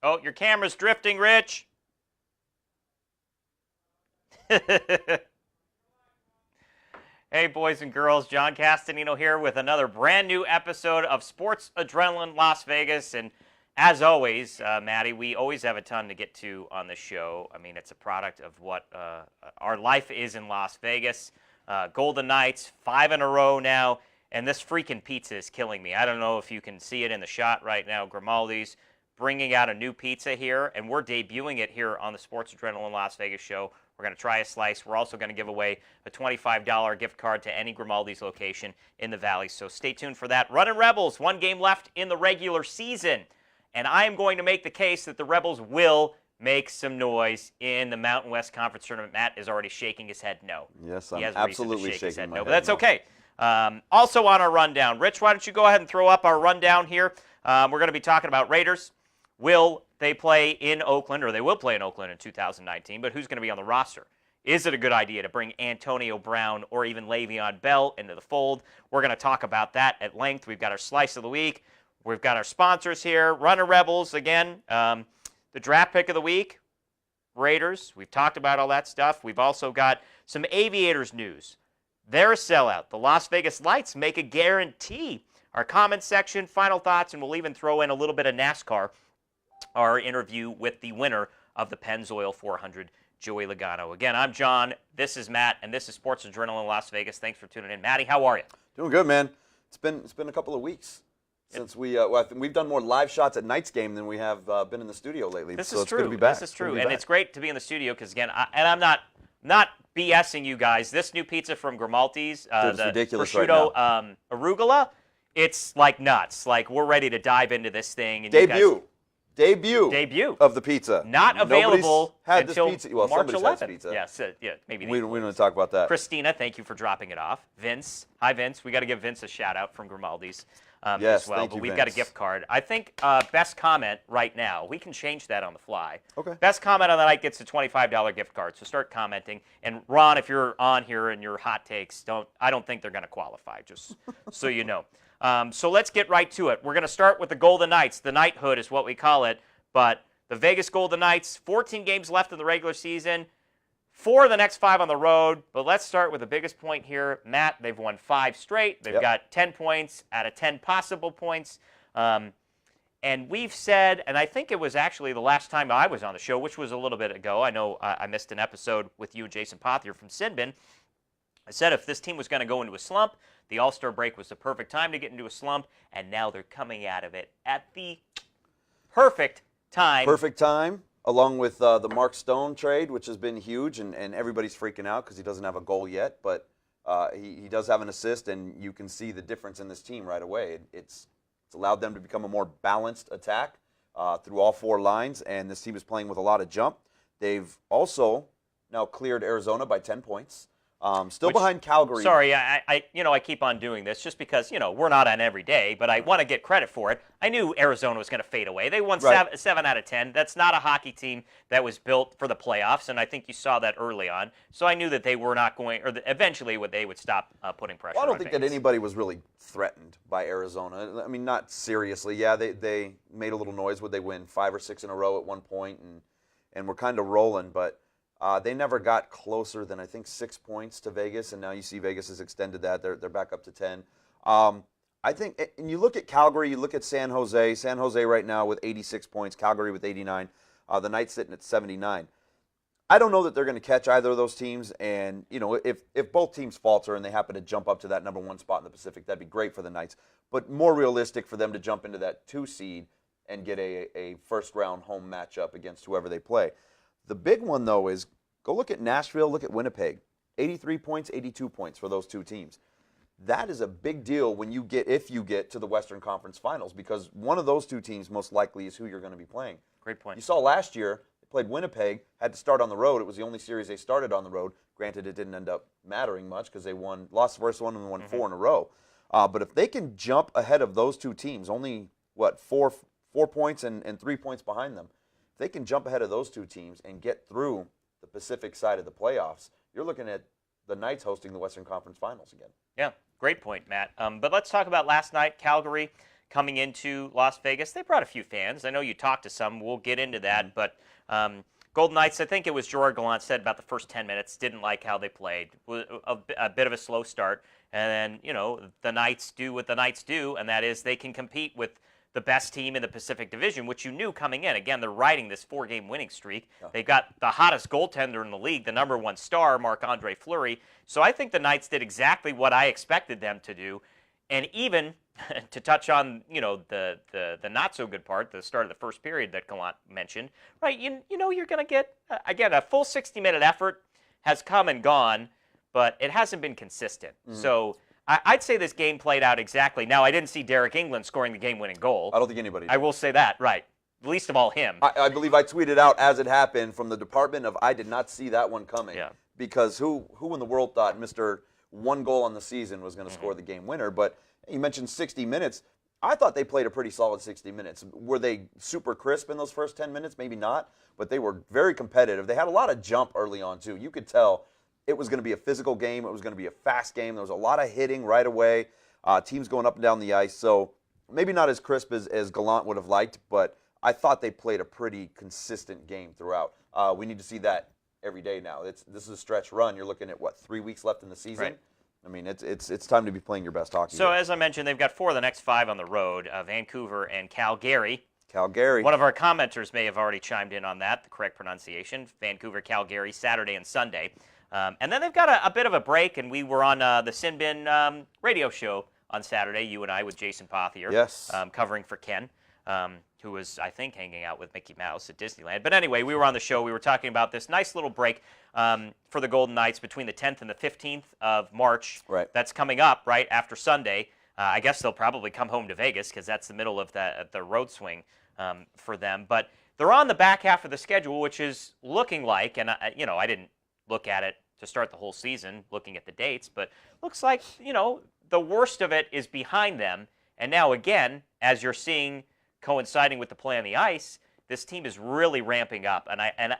Oh, your camera's drifting, Rich. Hey, boys and girls, John Castanino here with another brand new episode of Sports Adrenaline Las Vegas. And as always, Maddie, we always have a ton to get to on the show. I mean, it's a product of what our life is in Las Vegas. Golden Knights, 5 in a row now, and this freaking pizza is killing me. I don't know if you can see it in the shot right now. Grimaldi's bringing out a new pizza here, and we're debuting it here on the Sports Adrenaline Las Vegas show. We're going to try a slice. We're also going to give away a $25 gift card to any Grimaldi's location in the Valley, so stay tuned for that. Running Rebels, 1 game left in the regular season, and I am going to make the case that the Rebels will make some noise in the Mountain West Conference Tournament. Matt is already shaking his head no. Yes, I'm absolutely shaking my head no, but that's okay. Also on our rundown, Rich, why don't you go ahead and throw up our rundown here. We're going to be talking about Raiders. Will they play in Oakland, or they will play in Oakland in 2019, but who's going to be on the roster? Is it a good idea to bring Antonio Brown or even Le'Veon Bell into the fold? We're going to talk about that at length. We've got our Slice of the Week. We've got our sponsors here. Runner Rebels, again. The draft pick of the week, Raiders. We've talked about all that stuff. We've also got some Aviators news. They're a sellout. The Las Vegas Lights make a guarantee. Our comment section, final thoughts, and we'll even throw in a little bit of NASCAR. Our interview with the winner of the Pennzoil 400, Joey Logano. Again, I'm John, this is Matt, and this is Sports Adrenaline Las Vegas. Thanks for tuning in. Matty, how are you? Doing good, man. It's been a couple of weeks since we've done more live shots at Knights game than we have been in the studio lately. This so is it's true. Good to be back. This is true, and it's great to be in the studio because, again, I'm not BSing you guys. This new pizza from Grimaldi's, it's the ridiculous prosciutto right now. arugula, it's like nuts. Like, we're ready to dive into this thing. And Debut of the pizza. Not available had until this pizza. Well, March somebody's 11th. had pizza. Yes, maybe. We don't want to talk about that. Christina, thank you for dropping it off. Vince, hi Vince. We got to give Vince a shout out from Grimaldi's yes, as well. Thank but you, we've Vince. got a gift card. I think best comment right now. We can change that on the fly. Okay. Best comment of the night gets a $25 gift card. So start commenting. And Ron, if you're on here and your hot takes, I don't think they're going to qualify. Just so you know. So let's get right to it. We're going to start with the Golden Knights. The Knighthood is what we call it. But the Vegas Golden Knights, 14 games left in the regular season, 4 of the next 5 on the road. But let's start with the biggest point here. Matt, they've won 5 straight. They've got 10 points out of 10 possible points. And we've said, and I think it was actually the last time I was on the show, which was a little bit ago. I know I missed an episode with you and Jason Pothier from Sinbin. I said if this team was going to go into a slump, the All-Star break was the perfect time to get into a slump, and now they're coming out of it at the perfect time. Perfect time, along with the Mark Stone trade, which has been huge, and everybody's freaking out because he doesn't have a goal yet, but he does have an assist, and you can see the difference in this team right away. It's allowed them to become a more balanced attack through all 4 lines, and this team is playing with a lot of jump. They've also now cleared Arizona by 10 points. Still behind Calgary. Sorry, I keep on doing this just because, we're not on every day, but I want to get credit for it. I knew Arizona was going to fade away. They won 7 out of 10. That's not a hockey team that was built for the playoffs, and I think you saw that early on. So I knew that they were not going, or eventually they would stop putting pressure on I don't think Vegas. that anybody was really threatened by Arizona. I mean, not seriously. Yeah, they made a little noise. Would they win 5 or 6 in a row at one point, and we're kind of rolling, but they never got closer than, I think, 6 points to Vegas, and now you see Vegas has extended that. They're back up to 10. I think, and you look at Calgary, you look at San Jose. San Jose right now with 86 points, Calgary with 89. The Knights sitting at 79. I don't know that they're going to catch either of those teams, and if both teams falter and they happen to jump up to that number 1 spot in the Pacific, that'd be great for the Knights. But more realistic for them to jump into that 2 seed and get a first-round home matchup against whoever they play. The big one, though, is go look at Nashville, look at Winnipeg. 83 points, 82 points for those 2 teams. That is a big deal if you get to the Western Conference Finals, because one of those 2 teams most likely is who you're going to be playing. Great point. You saw last year, they played Winnipeg, had to start on the road. It was the only series they started on the road. Granted, it didn't end up mattering much because they lost the first one and won 4 in a row. But if they can jump ahead of those 2 teams, only, 4 points and 3 points behind them, if they can jump ahead of those 2 teams and get through the Pacific side of the playoffs, you're looking at the Knights hosting the Western Conference Finals again. Yeah, great point, Matt. But let's talk about last night, Calgary coming into Las Vegas. They brought a few fans. I know you talked to some. We'll get into that. But Golden Knights, I think it was Gerard Gallant said about the first 10 minutes, didn't like how they played. A bit of a slow start. And then, the Knights do what the Knights do, and that is they can compete with the best team in the Pacific Division, which you knew coming in. Again, they're riding this 4-game winning streak. Yeah. They've got the hottest goaltender in the league, the #1 star, Marc-Andre Fleury. So I think the Knights did exactly what I expected them to do. And even to touch on, the not so good part, the start of the first period that Gallant mentioned, right? You're going to get, again, a full 60-minute effort has come and gone, but it hasn't been consistent. Mm-hmm. So I'd say this game played out exactly. Now, I didn't see Derek England scoring the game-winning goal. I don't think anybody did. I will say that, right. Least of all him. I believe I tweeted out as it happened from the department of I did not see that one coming. Yeah. Because who in the world thought Mr. 1 goal on the season was going to score the game winner? But you mentioned 60 minutes. I thought they played a pretty solid 60 minutes. Were they super crisp in those first 10 minutes? Maybe not. But they were very competitive. They had a lot of jump early on, too. You could tell it was going to be a physical game. It was going to be a fast game. There was a lot of hitting right away. Teams going up and down the ice. So maybe not as crisp as Gallant would have liked, but I thought they played a pretty consistent game throughout. We need to see that every day now. This is a stretch run. You're looking at, 3 weeks left in the season? Right. I mean, it's time to be playing your best hockey. So, as I mentioned, they've got 4 of the next 5 on the road, Vancouver and Calgary. Calgary. One of our commenters may have already chimed in on that, the correct pronunciation. Vancouver, Calgary, Saturday and Sunday. And then they've got a bit of a break, and we were on the Sin Bin radio show on Saturday, you and I, with Jason Pothier. Yes. Covering for Ken, who was, I think, hanging out with Mickey Mouse at Disneyland. But anyway, we were on the show. We were talking about this nice little break for the Golden Knights between the 10th and the 15th of March. Right. That's coming up right after Sunday. I guess they'll probably come home to Vegas because that's the middle of the road swing for them. But they're on the back half of the schedule, which is looking like, and I didn't look at it to start the whole season, looking at the dates, but looks like, the worst of it is behind them. And now, again, as you're seeing coinciding with the play on the ice, this team is really ramping up. And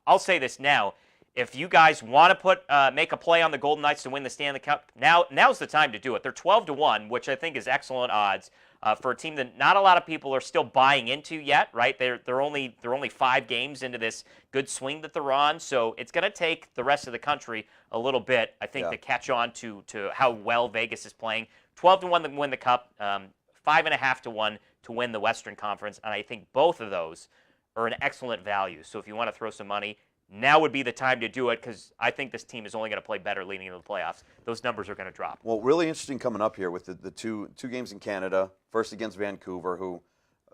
I'll say this now. If you guys want to make a play on the Golden Knights to win the Stanley Cup, now's the time to do it. They're 12-1, which I think is excellent odds for a team that not a lot of people are still buying into yet. Right? They're only 5 games into this good swing that they're on, so it's going to take the rest of the country a little bit, I think, to catch on to how well Vegas is playing. 12-1 to win the Cup, 5.5-1 to win the Western Conference, and I think both of those are an excellent value. So if you want to throw some money, now would be the time to do it because I think this team is only going to play better leading into the playoffs. Those numbers are going to drop. Well, really interesting coming up here with the two games in Canada. First against Vancouver, who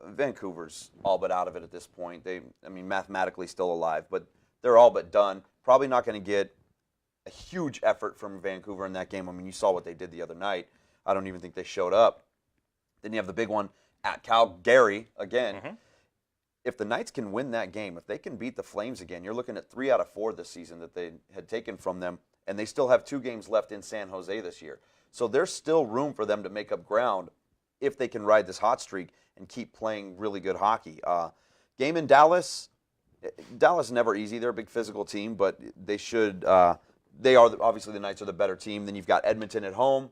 Vancouver's all but out of it at this point. Mathematically still alive, but they're all but done. Probably not going to get a huge effort from Vancouver in that game. I mean, you saw what they did the other night. I don't even think they showed up. Then you have the big one at Calgary again. Mm-hmm. If the Knights can win that game, if they can beat the Flames again, you're looking at 3 out of 4 this season that they had taken from them, and they still have 2 games left in San Jose this year. So there's still room for them to make up ground if they can ride this hot streak and keep playing really good hockey. Game in Dallas never easy. They're a big physical team, but they should. They are obviously the Knights are the better team. Then you've got Edmonton at home.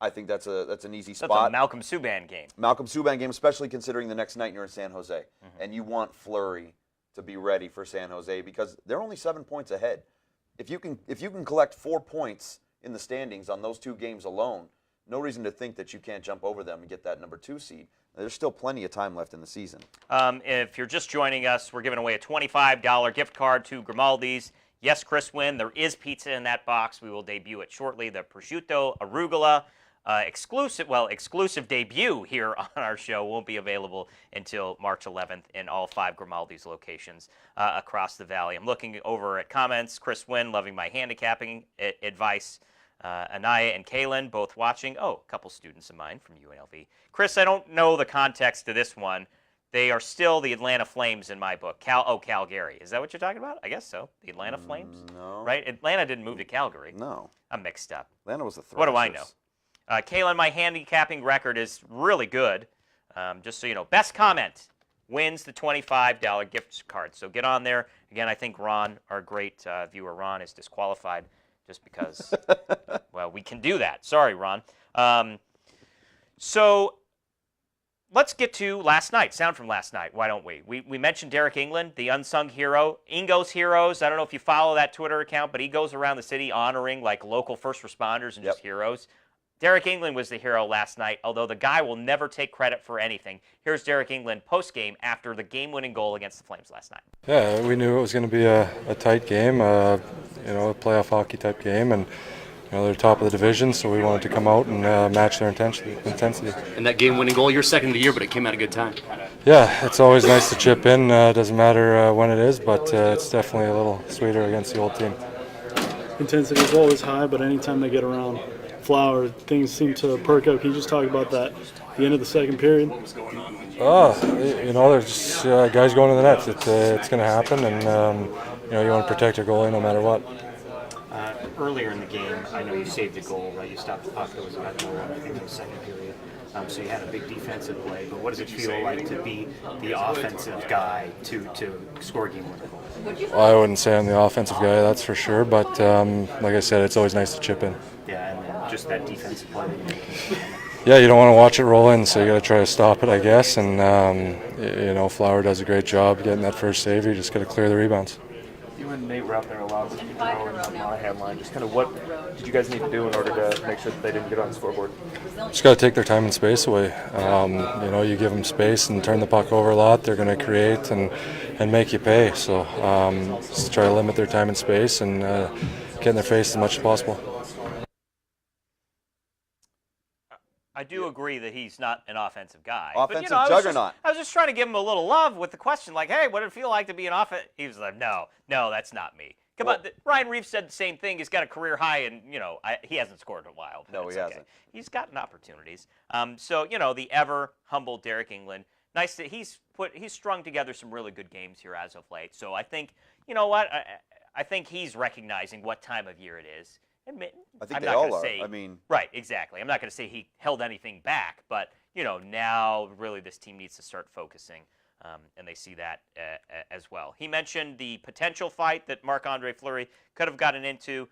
I think that's an easy spot. That's a Malcolm Subban game. Malcolm Subban game, especially considering the next night you're in San Jose. Mm-hmm. And you want Fleury to be ready for San Jose because they're only 7 points ahead. If you can collect 4 points in the standings on those 2 games alone, no reason to think that you can't jump over them and get that number 2 seed. There's still plenty of time left in the season. If you're just joining us, we're giving away a $25 gift card to Grimaldi's. Yes, Chris Wynn, there is pizza in that box. We will debut it shortly. The prosciutto arugula. Exclusive debut here on our show won't be available until March 11th in all 5 Grimaldi's locations across the valley. I'm looking over at comments. Chris Wynn, loving my handicapping advice. Anaya and Kaylin, both watching. Oh, a couple students of mine from UNLV. Chris, I don't know the context to this one. They are still the Atlanta Flames in my book. Calgary. Is that what you're talking about? I guess so. The Atlanta Flames? No. Right? Atlanta didn't move to Calgary. No. I'm mixed up. Atlanta was the Thrashers. What do I know? Kaylin, my handicapping record is really good. Just so you know, best comment wins the $25 gift card. So get on there. Again, I think Ron, our great viewer Ron, is disqualified just because, well, we can do that. Sorry, Ron. So let's get to last night. Sound from last night. Why don't we? We mentioned Derek England, the unsung hero. Ingo's Heroes. I don't know if you follow that Twitter account, but he goes around the city honoring like local first responders and just heroes. Derek England was the hero last night, although the guy will never take credit for anything. Here's Derek England post-game after the game-winning goal against the Flames last night. Yeah, we knew it was going to be a tight game, a playoff hockey type game, and they're top of the division, so we wanted to come out and match their intensity. And that game-winning goal, you're second of the year, but it came at a good time. Yeah, it's always nice to chip in. Doesn't matter when it is, but it's definitely a little sweeter against the old team. Intensity is always high, but anytime they get around Flower, things seem to perk up. Can you just talk about that at the end of the second period? There's just guys going to the net. It's going to happen, and you want to protect your goalie no matter what. Earlier in the game, I know you saved the goal, right? You stopped the puck. There was about no one, I think, in the second period. So you had a big defensive play. But what does it feel like to be the offensive guy to score a game-winning goal? I wouldn't say I'm the offensive guy, that's for sure. But like I said, it's always nice to chip in. Yeah, and then just that defensive play. Yeah, you don't want to watch it roll in, so you got to try to stop it, I guess. And Flower does a great job getting that first save. You just got to clear the rebounds. You and Nate were out there a lot with people on the Monahan line. Just kind of what did you guys need to do in order to make sure that they didn't get on the scoreboard? Just got to take their time and space away. You give them space and turn the puck over a lot, they're going to create and make you pay. So just try to limit their time and space and get in their face as much as possible. I do agree that he's not an offensive guy. Offensive but, juggernaut. I was just trying to give him a little love with the question, like, hey, what did it feel like to be an offense? He was like, no, that's not me. Come on, Ryan Reeves said the same thing. He's got a career high, and he hasn't scored in a while. No, he hasn't. He's gotten opportunities. The ever humble Derek England. Nice that he's strung together some really good games here as of late. So I think, I think he's recognizing what time of year it is. I think they all are. Right, exactly. I'm not going to say he held anything back, but now really this team needs to start focusing, and they see that as well. He mentioned the potential fight that Marc-Andre Fleury could have gotten into.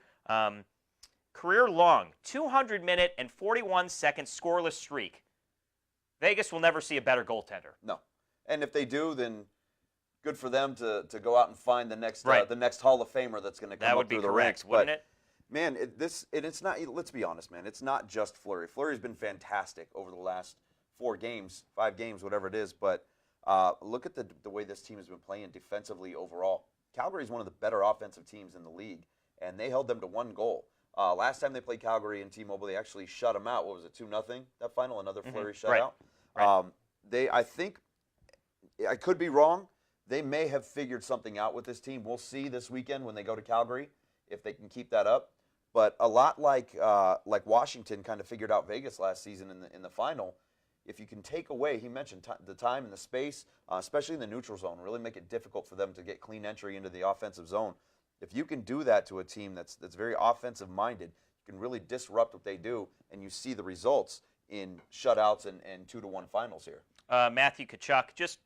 Career-long, 200-minute and 41-second scoreless streak. Vegas will never see a better goaltender. No, and if they do, then good for them to go out and find the next Hall of Famer that's going to come up through the ranks. Wouldn't it? Man, it's not. Let's be honest, man. It's not just Fleury. Fleury's been fantastic over the last 5 games, whatever it is. But look at the way this team has been playing defensively overall. Calgary is one of the better offensive teams in the league, and they held them to 1 goal. Last time they played Calgary in T-Mobile, they actually shut them out. What was it, 2-0? That final, another Fleury shutout. Right. I think, I could be wrong. They may have figured something out with this team. We'll see this weekend when they go to Calgary if they can keep that up. But a lot like Washington kind of figured out Vegas last season in the final, if you can take away, he mentioned the time and the space, especially in the neutral zone, really make it difficult for them to get clean entry into the offensive zone. If you can do that to a team that's very offensive minded, you can really disrupt what they do, and you see the results in shutouts and 2-1 finals here. Matthew Tkachuk just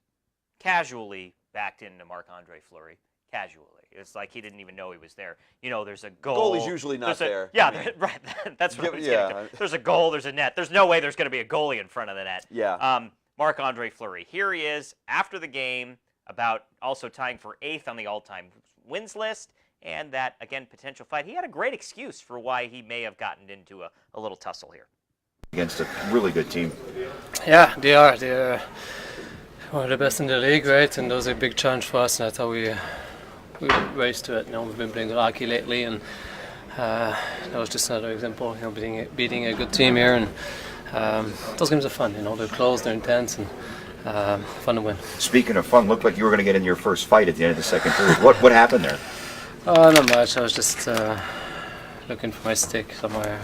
casually backed into Marc-Andre Fleury. Casually. It's like he didn't even know he was there. There's a goal. The goalie's usually not there. Yeah, right. That's what I was getting to. There's a goal, there's a net. There's no way there's going to be a goalie in front of the net. Yeah. Marc-Andre Fleury. Here he is after the game, about also tying for 8th on the all-time wins list, and that, again, potential fight. He had a great excuse for why he may have gotten into a little tussle here. Against a really good team. Yeah, they are. They're one of the best in the league, right? And that was a big challenge for us, and that's how we raised to it. We've been playing good hockey lately, and that was just another example. Beating a good team here, and those games are fun. They're close, they're intense, and fun to win. Speaking of fun, looked like you were going to get in your first fight at the end of the second period. What happened there? Not much. I was just looking for my stick somewhere.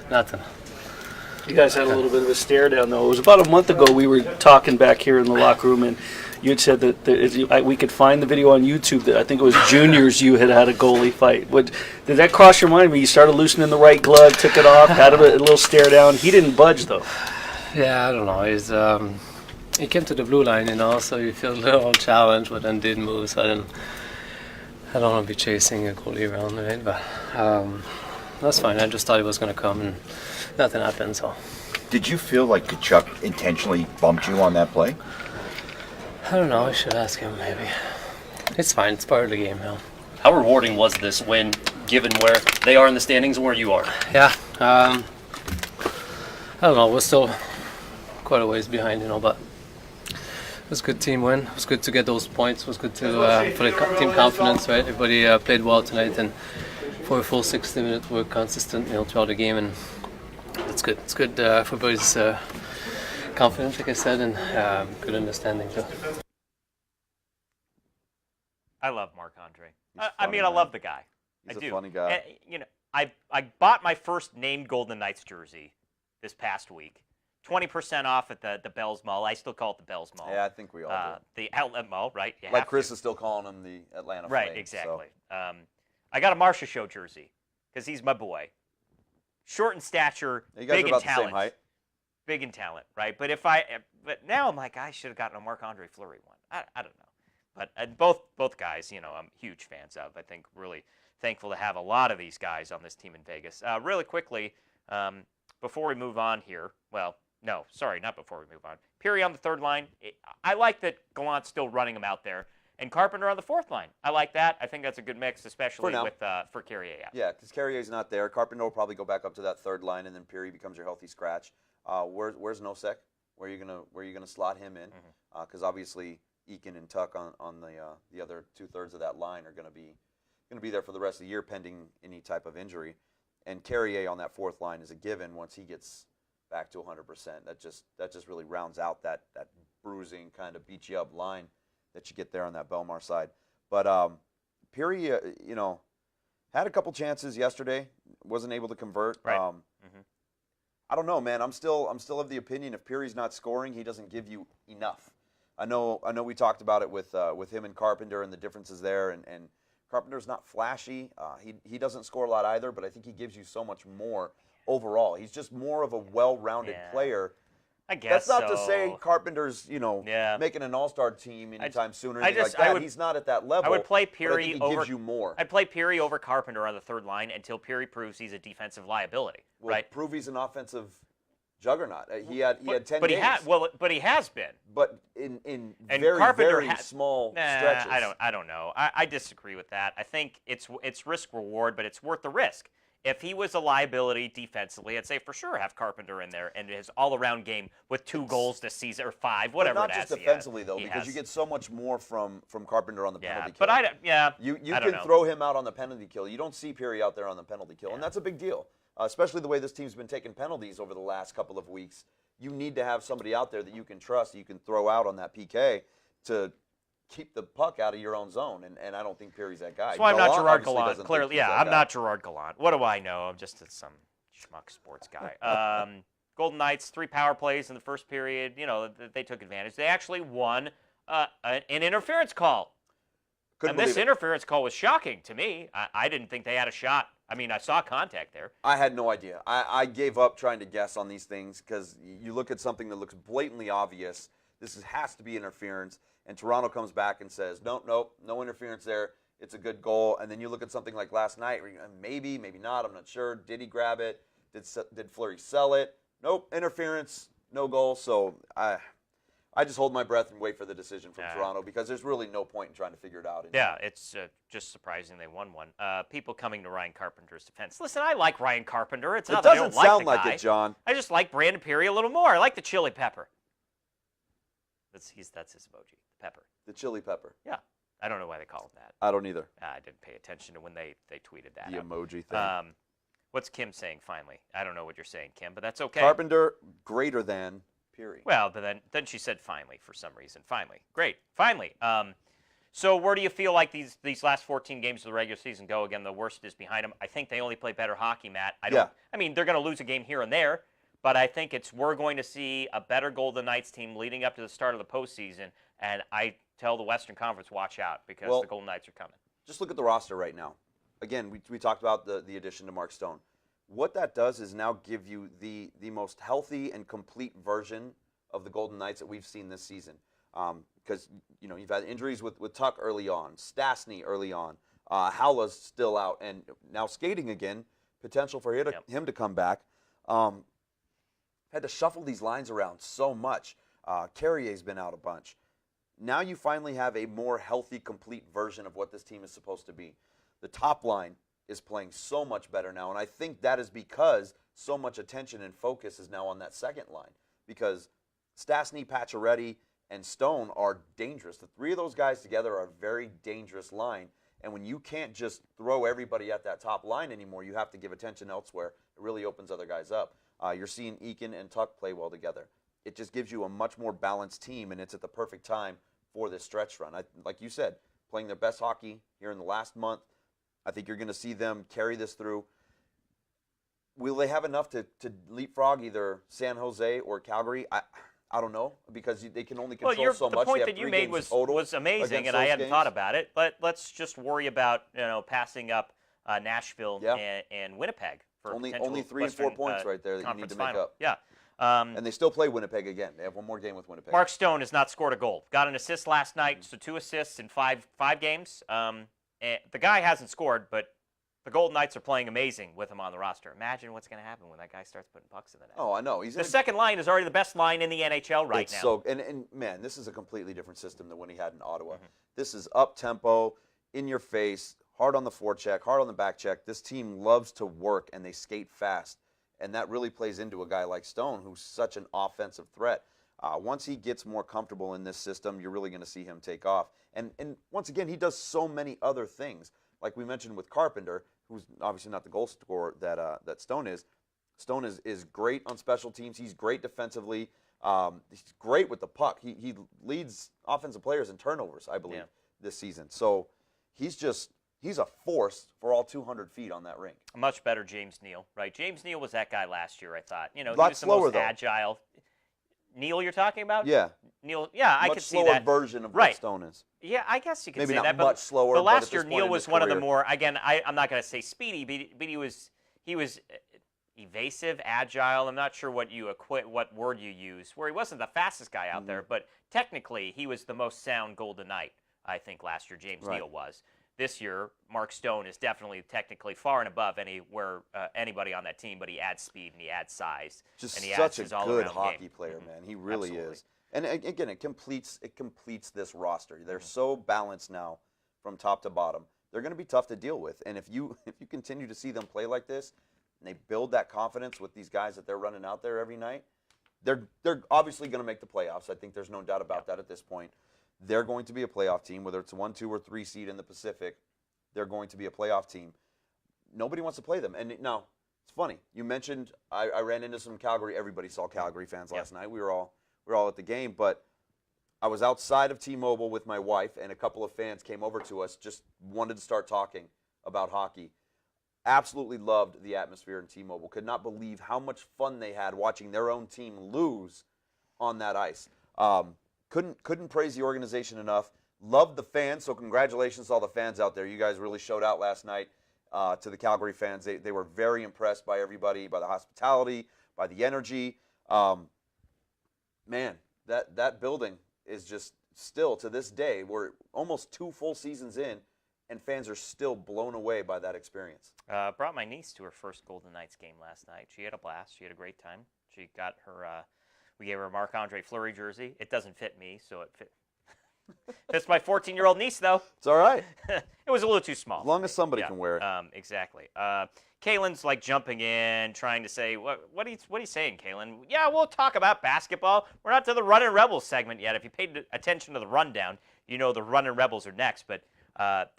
Nothing. You guys had a little bit of a stare down, though. It was about a month ago we were talking back here in the locker room, and you had said that we could find the video on YouTube that I think it was juniors you had a goalie fight. Did that cross your mind when you started loosening the right glove, took it off, had a little stare down? He didn't budge, though. Yeah, I don't know. He came to the blue line, so you feel a little challenged, but then didn't move, so I don't want to be chasing a goalie around, right? But that's fine. I just thought he was going to come, and nothing happened, so. Did you feel like Kachuk intentionally bumped you on that play? I don't know. I should ask him maybe. It's fine. It's part of the game now. How rewarding was this win, given where they are in the standings and where you are? Yeah. I don't know. We're still quite a ways behind, but it was a good team win. It was good to get those points. It was good to for the team confidence, right? Everybody played well tonight, and for a full 60 minutes, we're consistent, throughout the game, and it's good. It's good for everybody's confidence, like I said, and good understanding too. I love Marc-Andre. I funny, mean, I man. love the guy. He's I a do. funny guy. I bought my first named Golden Knights jersey this past week. 20% off at the Bells Mall. I still call it the Bells Mall. Yeah, I think we all do. The outlet mall, right? You Like have Chris to. is still calling him the Atlanta Right, Flames, exactly. so. I got a Marcia Show jersey because he's my boy. Short in stature, You guys big are in about the talent. same height. Big in talent, right? But but now I'm like, I should have gotten a Marc-Andre Fleury one. I don't know. But both guys, I'm huge fans of. I think really thankful to have a lot of these guys on this team in Vegas. Really quickly, before we move on here, well, no, sorry, not before we move on. Peary on the third line. I like that Gallant's still running him out there. And Carpenter on the fourth line. I like that. I think that's a good mix, especially for Carrier. Yeah, because Carrier's not there. Carpenter will probably go back up to that third line, and then Peary becomes your healthy scratch. Where's Nosek? Where are you gonna slot him in? Because obviously Eakin and Tuck on the other 2/3 of that line are gonna be there for the rest of the year, pending any type of injury. And Carrier on that fourth line is a given once he gets back to 100%. That just really rounds out that bruising kind of beat you up line that you get there on that Belmar side. But Peary, had a couple chances yesterday, wasn't able to convert. Right. I don't know, man. I'm still of the opinion if Peary's not scoring, he doesn't give you enough. I know we talked about it with him and Carpenter and the differences there, and Carpenter's not flashy. He doesn't score a lot either, but I think he gives you so much more overall. He's just more of a well-rounded player. I guess that's not to so. say Carpenter's, making an all-star team anytime soon or anything like that. He's not at that level. I would play but I Peary think he gives you more. I'd play Peary over Carpenter on the third line until Peary proves he's a defensive liability. Well, right? prove he's an offensive juggernaut. He had 10 but games. But he has been. But in And very Carpenter very small stretches. I don't know. I disagree with that. I think it's risk reward, but it's worth the risk. If he was a liability defensively, I'd say for sure have Carpenter in there and his all-around game with 2 goals this season or 5, whatever. But not just defensively though, because you get so much more from Carpenter on the penalty kill. But you I can don't know. throw him out on the penalty kill. You don't see Peary out there on the penalty kill, and that's a big deal. Especially the way this team's been taking penalties over the last couple of weeks. You need to have somebody out there that you can trust, you can throw out on that PK to keep the puck out of your own zone, and I don't think Peary's that guy. So I'm not Gerard obviously Gallant. doesn't Clearly, think he's that I'm guy. not Gerard Gallant. What do I know? I'm just some schmuck sports guy. Golden Knights, 3 power plays in the first period. They took advantage. They actually won an interference call. Couldn't And this believe it. interference call was shocking to me. I didn't think they had a shot. I mean, I saw contact there. I had no idea. I gave up trying to guess on these things because you look at something that looks blatantly obvious. This has to be interference. And Toronto comes back and says, nope, no interference there. It's a good goal. And then you look at something like last night, where maybe not. I'm not sure. Did he grab it? Did Fleury sell it? Nope, interference, no goal. So I just hold my breath and wait for the decision from Toronto because there's really no point in trying to figure it out. Yeah, it's just surprising they won one. People coming to Ryan Carpenter's defense. Listen, I like Ryan Carpenter. It's not that I don't like sound the like guy. it, John. I just like Brandon Peary a little more. I like the chili pepper. That's his emoji, pepper. The chili pepper. Yeah, I don't know why they call him that. I don't either. I didn't pay attention to when they tweeted that. The out. emoji thing. What's Kim saying finally? I don't know what you're saying, Kim, but that's okay. Carpenter greater than Peary. Well, but then she said finally for some reason. Finally. Great. Finally. So where do you feel like these last 14 games of the regular season go? Again, the worst is behind them. I think they only play better hockey, Matt. I mean, they're going to lose a game here and there, but I think we're going to see a better Golden Knights team leading up to the start of the postseason, and I tell the Western Conference, watch out, because the Golden Knights are coming. Just look at the roster right now. Again, we talked about the addition to Mark Stone. What that does is now give you the most healthy and complete version of the Golden Knights that we've seen this season. Because you've had injuries with Tuck early on, Stastny early on, Howla's still out, and now skating again. Potential for him to come back. had to shuffle these lines around so much. Carrier's been out a bunch. Now you finally have a more healthy, complete version of what this team is supposed to be. The top line is playing so much better now, and I think that is because so much attention and focus is now on that second line, because Stastny, Pacioretty, and Stone are dangerous. The three of those guys together are a very dangerous line, and when you can't just throw everybody at that top line anymore, you have to give attention elsewhere. It really opens other guys up. You're seeing Eakin and Tuck play well together. It just gives you a much more balanced team, and it's at the perfect time for this stretch run. Like you said, playing their best hockey here in the last month. I think you're going to see them carry this through. Will they have enough to leapfrog either San Jose or Calgary? I don't know, because they can only control so much. The point that you made was amazing, and I hadn't thought about it. But let's just worry about passing up Nashville and Winnipeg for only 3 and 4 points right there that you need to make up. Yeah. And they still play Winnipeg again. They have one more game with Winnipeg. Mark Stone has not scored a goal. Got an assist last night, so 2 assists in five games. And the guy hasn't scored, but the Golden Knights are playing amazing with him on the roster. Imagine what's going to happen when that guy starts putting pucks in the net. Oh, I know. The second line is already the best line in the NHL right now. So, and man, this is a completely different system than when he had in Ottawa. Mm-hmm. This is up-tempo, in your face, hard on the forecheck, hard on the back check. This team loves to work, and they skate fast. And that really plays into a guy like Stone, who's such an offensive threat. Once he gets more comfortable in this system, you're really going to see him take off. And once again, he does so many other things. Like we mentioned with Carpenter, who's obviously not the goal scorer that Stone is. Stone is great on special teams. He's great defensively. He's great with the puck. He leads offensive players in turnovers, I believe, this season. So he's a force for all 200 feet on that rink. A much better James Neal, right? James Neal was that guy last year, I thought. He was slower, the most though. Agile. Neal, you're talking about? Yeah. Neal, yeah, I could see that. Much slower version of what Stone is. Yeah, I guess you could Maybe say not that. much slower, but last at year, this point Neal in was his one of the career. more, again, I'm not going to say speedy, but he was evasive, agile. I'm not sure what word you use, where he wasn't the fastest guy out there, but technically he was the most sound Golden Knight, I think, last year. James Neal was. This year, Mark Stone is definitely technically far and above anybody on that team, but he adds speed and he adds size. Just and he such adds a his good all-around hockey game. player, man. He really Absolutely. is. And again, it completes this roster. They're so balanced now from top to bottom. They're going to be tough to deal with. And if you continue to see them play like this, and they build that confidence with these guys that they're running out there every night, they're obviously going to make the playoffs. I think there's no doubt about that at this point. They're going to be a playoff team, whether it's 1, 2, or 3 seed in the Pacific. They're going to be a playoff team. Nobody wants to play them. And now, it's funny. You mentioned I ran into some Calgary. Everybody saw Calgary fans last night. We were all at the game, but I was outside of T-Mobile with my wife, and a couple of fans came over to us, just wanted to start talking about hockey. Absolutely loved the atmosphere in T-Mobile. Could not believe how much fun they had watching their own team lose on that ice. Couldn't praise the organization enough. Loved the fans, so congratulations to all the fans out there. You guys really showed out last night to the Calgary fans. They were very impressed by everybody, by the hospitality, by the energy. Man, that building is just still, to this day, we're almost 2 full seasons in, and fans are still blown away by that experience. Brought my niece to her first Golden Knights game last night. She had a blast. She had a great time. She got her, we gave her a Marc-Andre Fleury jersey. It doesn't fit me, so it fits my 14-year-old niece, though. It's all right. It was a little too small. As long as somebody can wear it. Exactly. Kalen's like jumping in, trying to say, what are you saying, Kalen? Yeah, we'll talk about basketball. We're not to the Runnin' Rebels segment yet. If you paid attention to the rundown, you know the Runnin' Rebels are next. But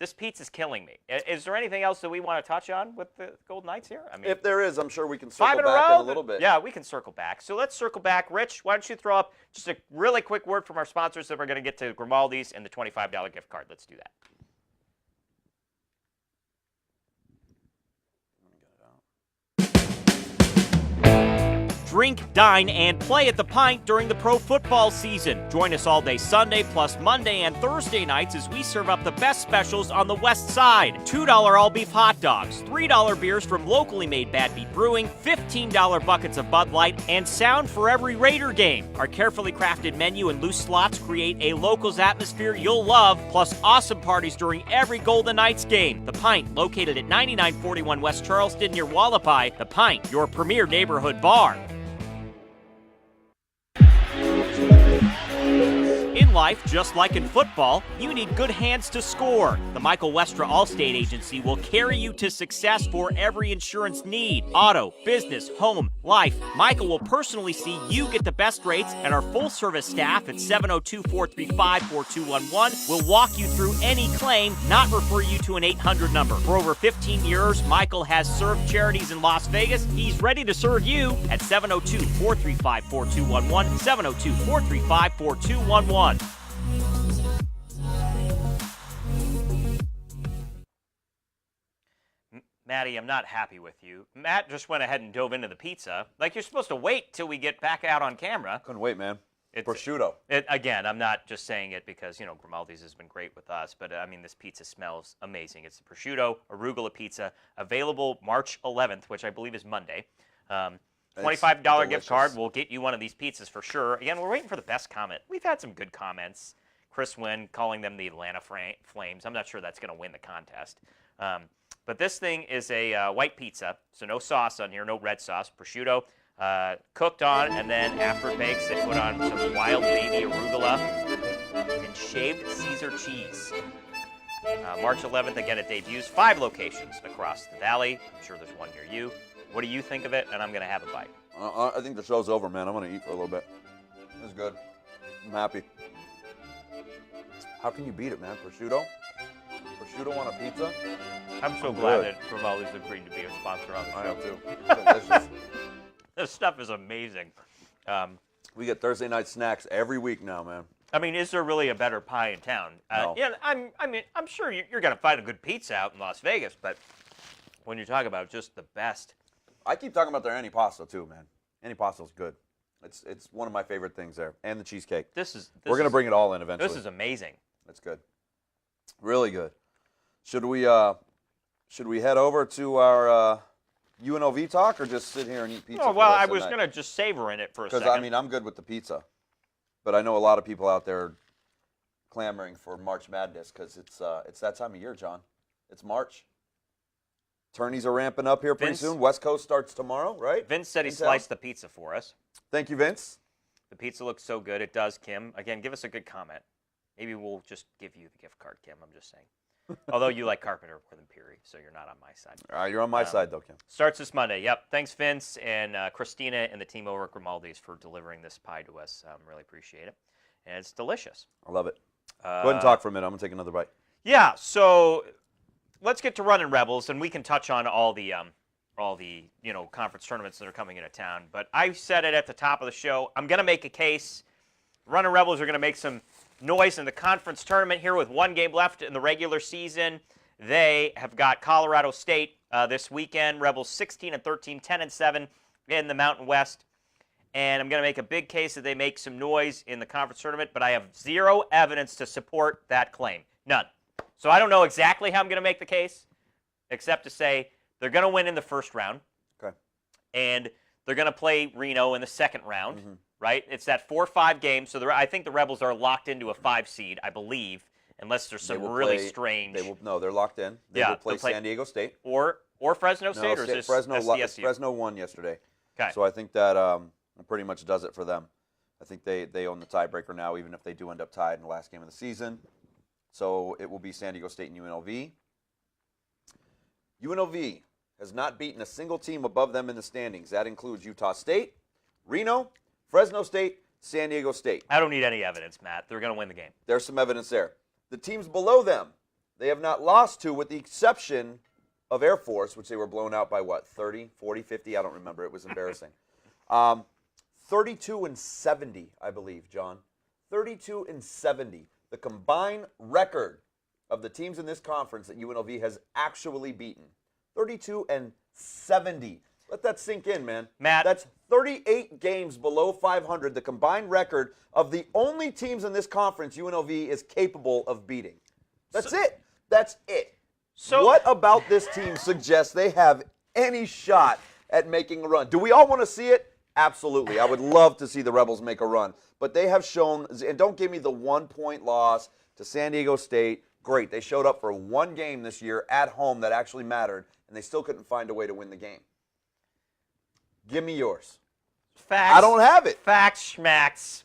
this pizza's killing me. Is there anything else that we want to touch on with the Golden Knights here? I mean, if there is, I'm sure we can 5 circle in a back row? in a little bit. Yeah, we can circle back. So let's circle back. Rich, why don't you throw up just a really quick word from our sponsors, that we're going to get to Grimaldi's and the $25 gift card. Let's do that. Drink, dine, and play at the Pint during the pro football season. Join us all day Sunday plus Monday and Thursday nights as we serve up the best specials on the West Side. $2 all-beef hot dogs, $3 beers from locally made Bad Beat Brewing, $15 buckets of Bud Light, and sound for every Raider game. Our carefully crafted menu and loose slots create a locals atmosphere you'll love, plus awesome parties during every Golden Knights game. The Pint, located at 9941 West Charleston near Wallapai. The Pint, your premier neighborhood bar. life, just like in football, you need good hands to score. The Michael Westra Allstate Agency will carry you to success for every insurance need. Auto, business, home, life. Michael will personally see you get the best rates, and our full-service staff at 702-435-4211 will walk you through any claim, not refer you to an 800 number. For over 15 years, Michael has served charities in Las Vegas. He's ready to serve you at 702-435-4211, 702-435-4211. Maddie, I'm not happy with you. Matt just went ahead and dove into the pizza. Like, you're supposed to wait till we get back out on camera. Couldn't wait, man. Prosciutto. Again, I'm not just saying it because, Grimaldi's has been great with us, but, this pizza smells amazing. It's the prosciutto arugula pizza, available March 11th, which I believe is Monday. $25 gift card will get you one of these pizzas for sure. Again, we're waiting for the best comment. We've had some good comments. Chris Wynn calling them the Atlanta Flames. I'm not sure that's going to win the contest. But this thing is a white pizza, so no sauce on here, no red sauce. Prosciutto cooked on, and then after it bakes, they put on some wild baby arugula and shaved Caesar cheese. March 11th, again, it debuts 5 locations across the valley. I'm sure there's one near you. What do you think of it? And I'm going to have a bite. I think the show's over, man. I'm going to eat for a little bit. It's good. I'm happy. How can you beat it, man? Prosciutto? Prosciutto on a pizza? I'm so glad that Grimaldi's agreed to be a sponsor on the show. I am too. Delicious. This stuff is amazing. We get Thursday night snacks every week now, man. I mean, is there really a better pie in town? No. Yeah, I'm sure you're going to find a good pizza out in Las Vegas, but when you talk about just the best. I keep talking about their antipasto too, man. Antipasto's good. It's one of my favorite things there, and the cheesecake. We're gonna bring it all in eventually. This is amazing. That's good. Really good. Should we head over to our UNLV talk, or just sit here and eat pizza? Oh, well, I was gonna just savor in it for a second. Because I'm good with the pizza, but I know a lot of people out there clamoring for March Madness because it's that time of year, John. It's March. Tourneys are ramping up here pretty soon. West Coast starts tomorrow, right? Vince said he sliced the pizza for us. Thank you, Vince. The pizza looks so good. It does, Kim. Again, give us a good comment. Maybe we'll just give you the gift card, Kim. I'm just saying. Although you like Carpenter more than Peary, so you're not on my side. You're on my side, though, Kim. Starts this Monday. Yep. Thanks, Vince and Christina and the team over at Grimaldi's for delivering this pie to us. Really appreciate it. And it's delicious. I love it. Go ahead and talk for a minute. I'm going to take another bite. Yeah, so let's get to running Rebels, and we can touch on all the conference tournaments that are coming into town. But I said it at the top of the show. I'm going to make a case. Running Rebels are going to make some noise in the conference tournament here with 1 game left in the regular season. They have got Colorado State this weekend. Rebels 16-13, 10-7 in the Mountain West. And I'm going to make a big case that they make some noise in the conference tournament, but I have zero evidence to support that claim. None. So I don't know exactly how I'm going to make the case, except to say they're going to win in the first round. Okay. And they're going to play Reno in the second round, right? It's that 4-5 game. So I think the Rebels are locked into a 5 seed, I believe, unless there's some really strange. No, they're locked in. They will play San Diego State. Or Fresno State, or is this SDSU? Fresno won yesterday. Okay. So I think that pretty much does it for them. I think they own the tiebreaker now, even if they do end up tied in the last game of the season. So it will be San Diego State and UNLV. UNLV has not beaten a single team above them in the standings. That includes Utah State, Reno, Fresno State, San Diego State. I don't need any evidence, Matt. They're going to win the game. There's some evidence there. The teams below them, they have not lost to, with the exception of Air Force, which they were blown out by, 30, 40, 50? I don't remember. It was embarrassing. 32-70, I believe, John. 32-70. The combined record of the teams in this conference that UNLV has actually beaten. 32-70. Let that sink in, man. Matt. That's 38 games below 500, the combined record of the only teams in this conference UNLV is capable of beating. That's it. That's it. So what about this team suggests they have any shot at making a run? Do we all want to see it? Absolutely. I would love to see the Rebels make a run. But they have shown, and don't give me the 1-point loss to San Diego State. Great. They showed up for 1 game this year at home that actually mattered, and they still couldn't find a way to win the game. Give me yours. Facts. I don't have it. Facts, schmacks.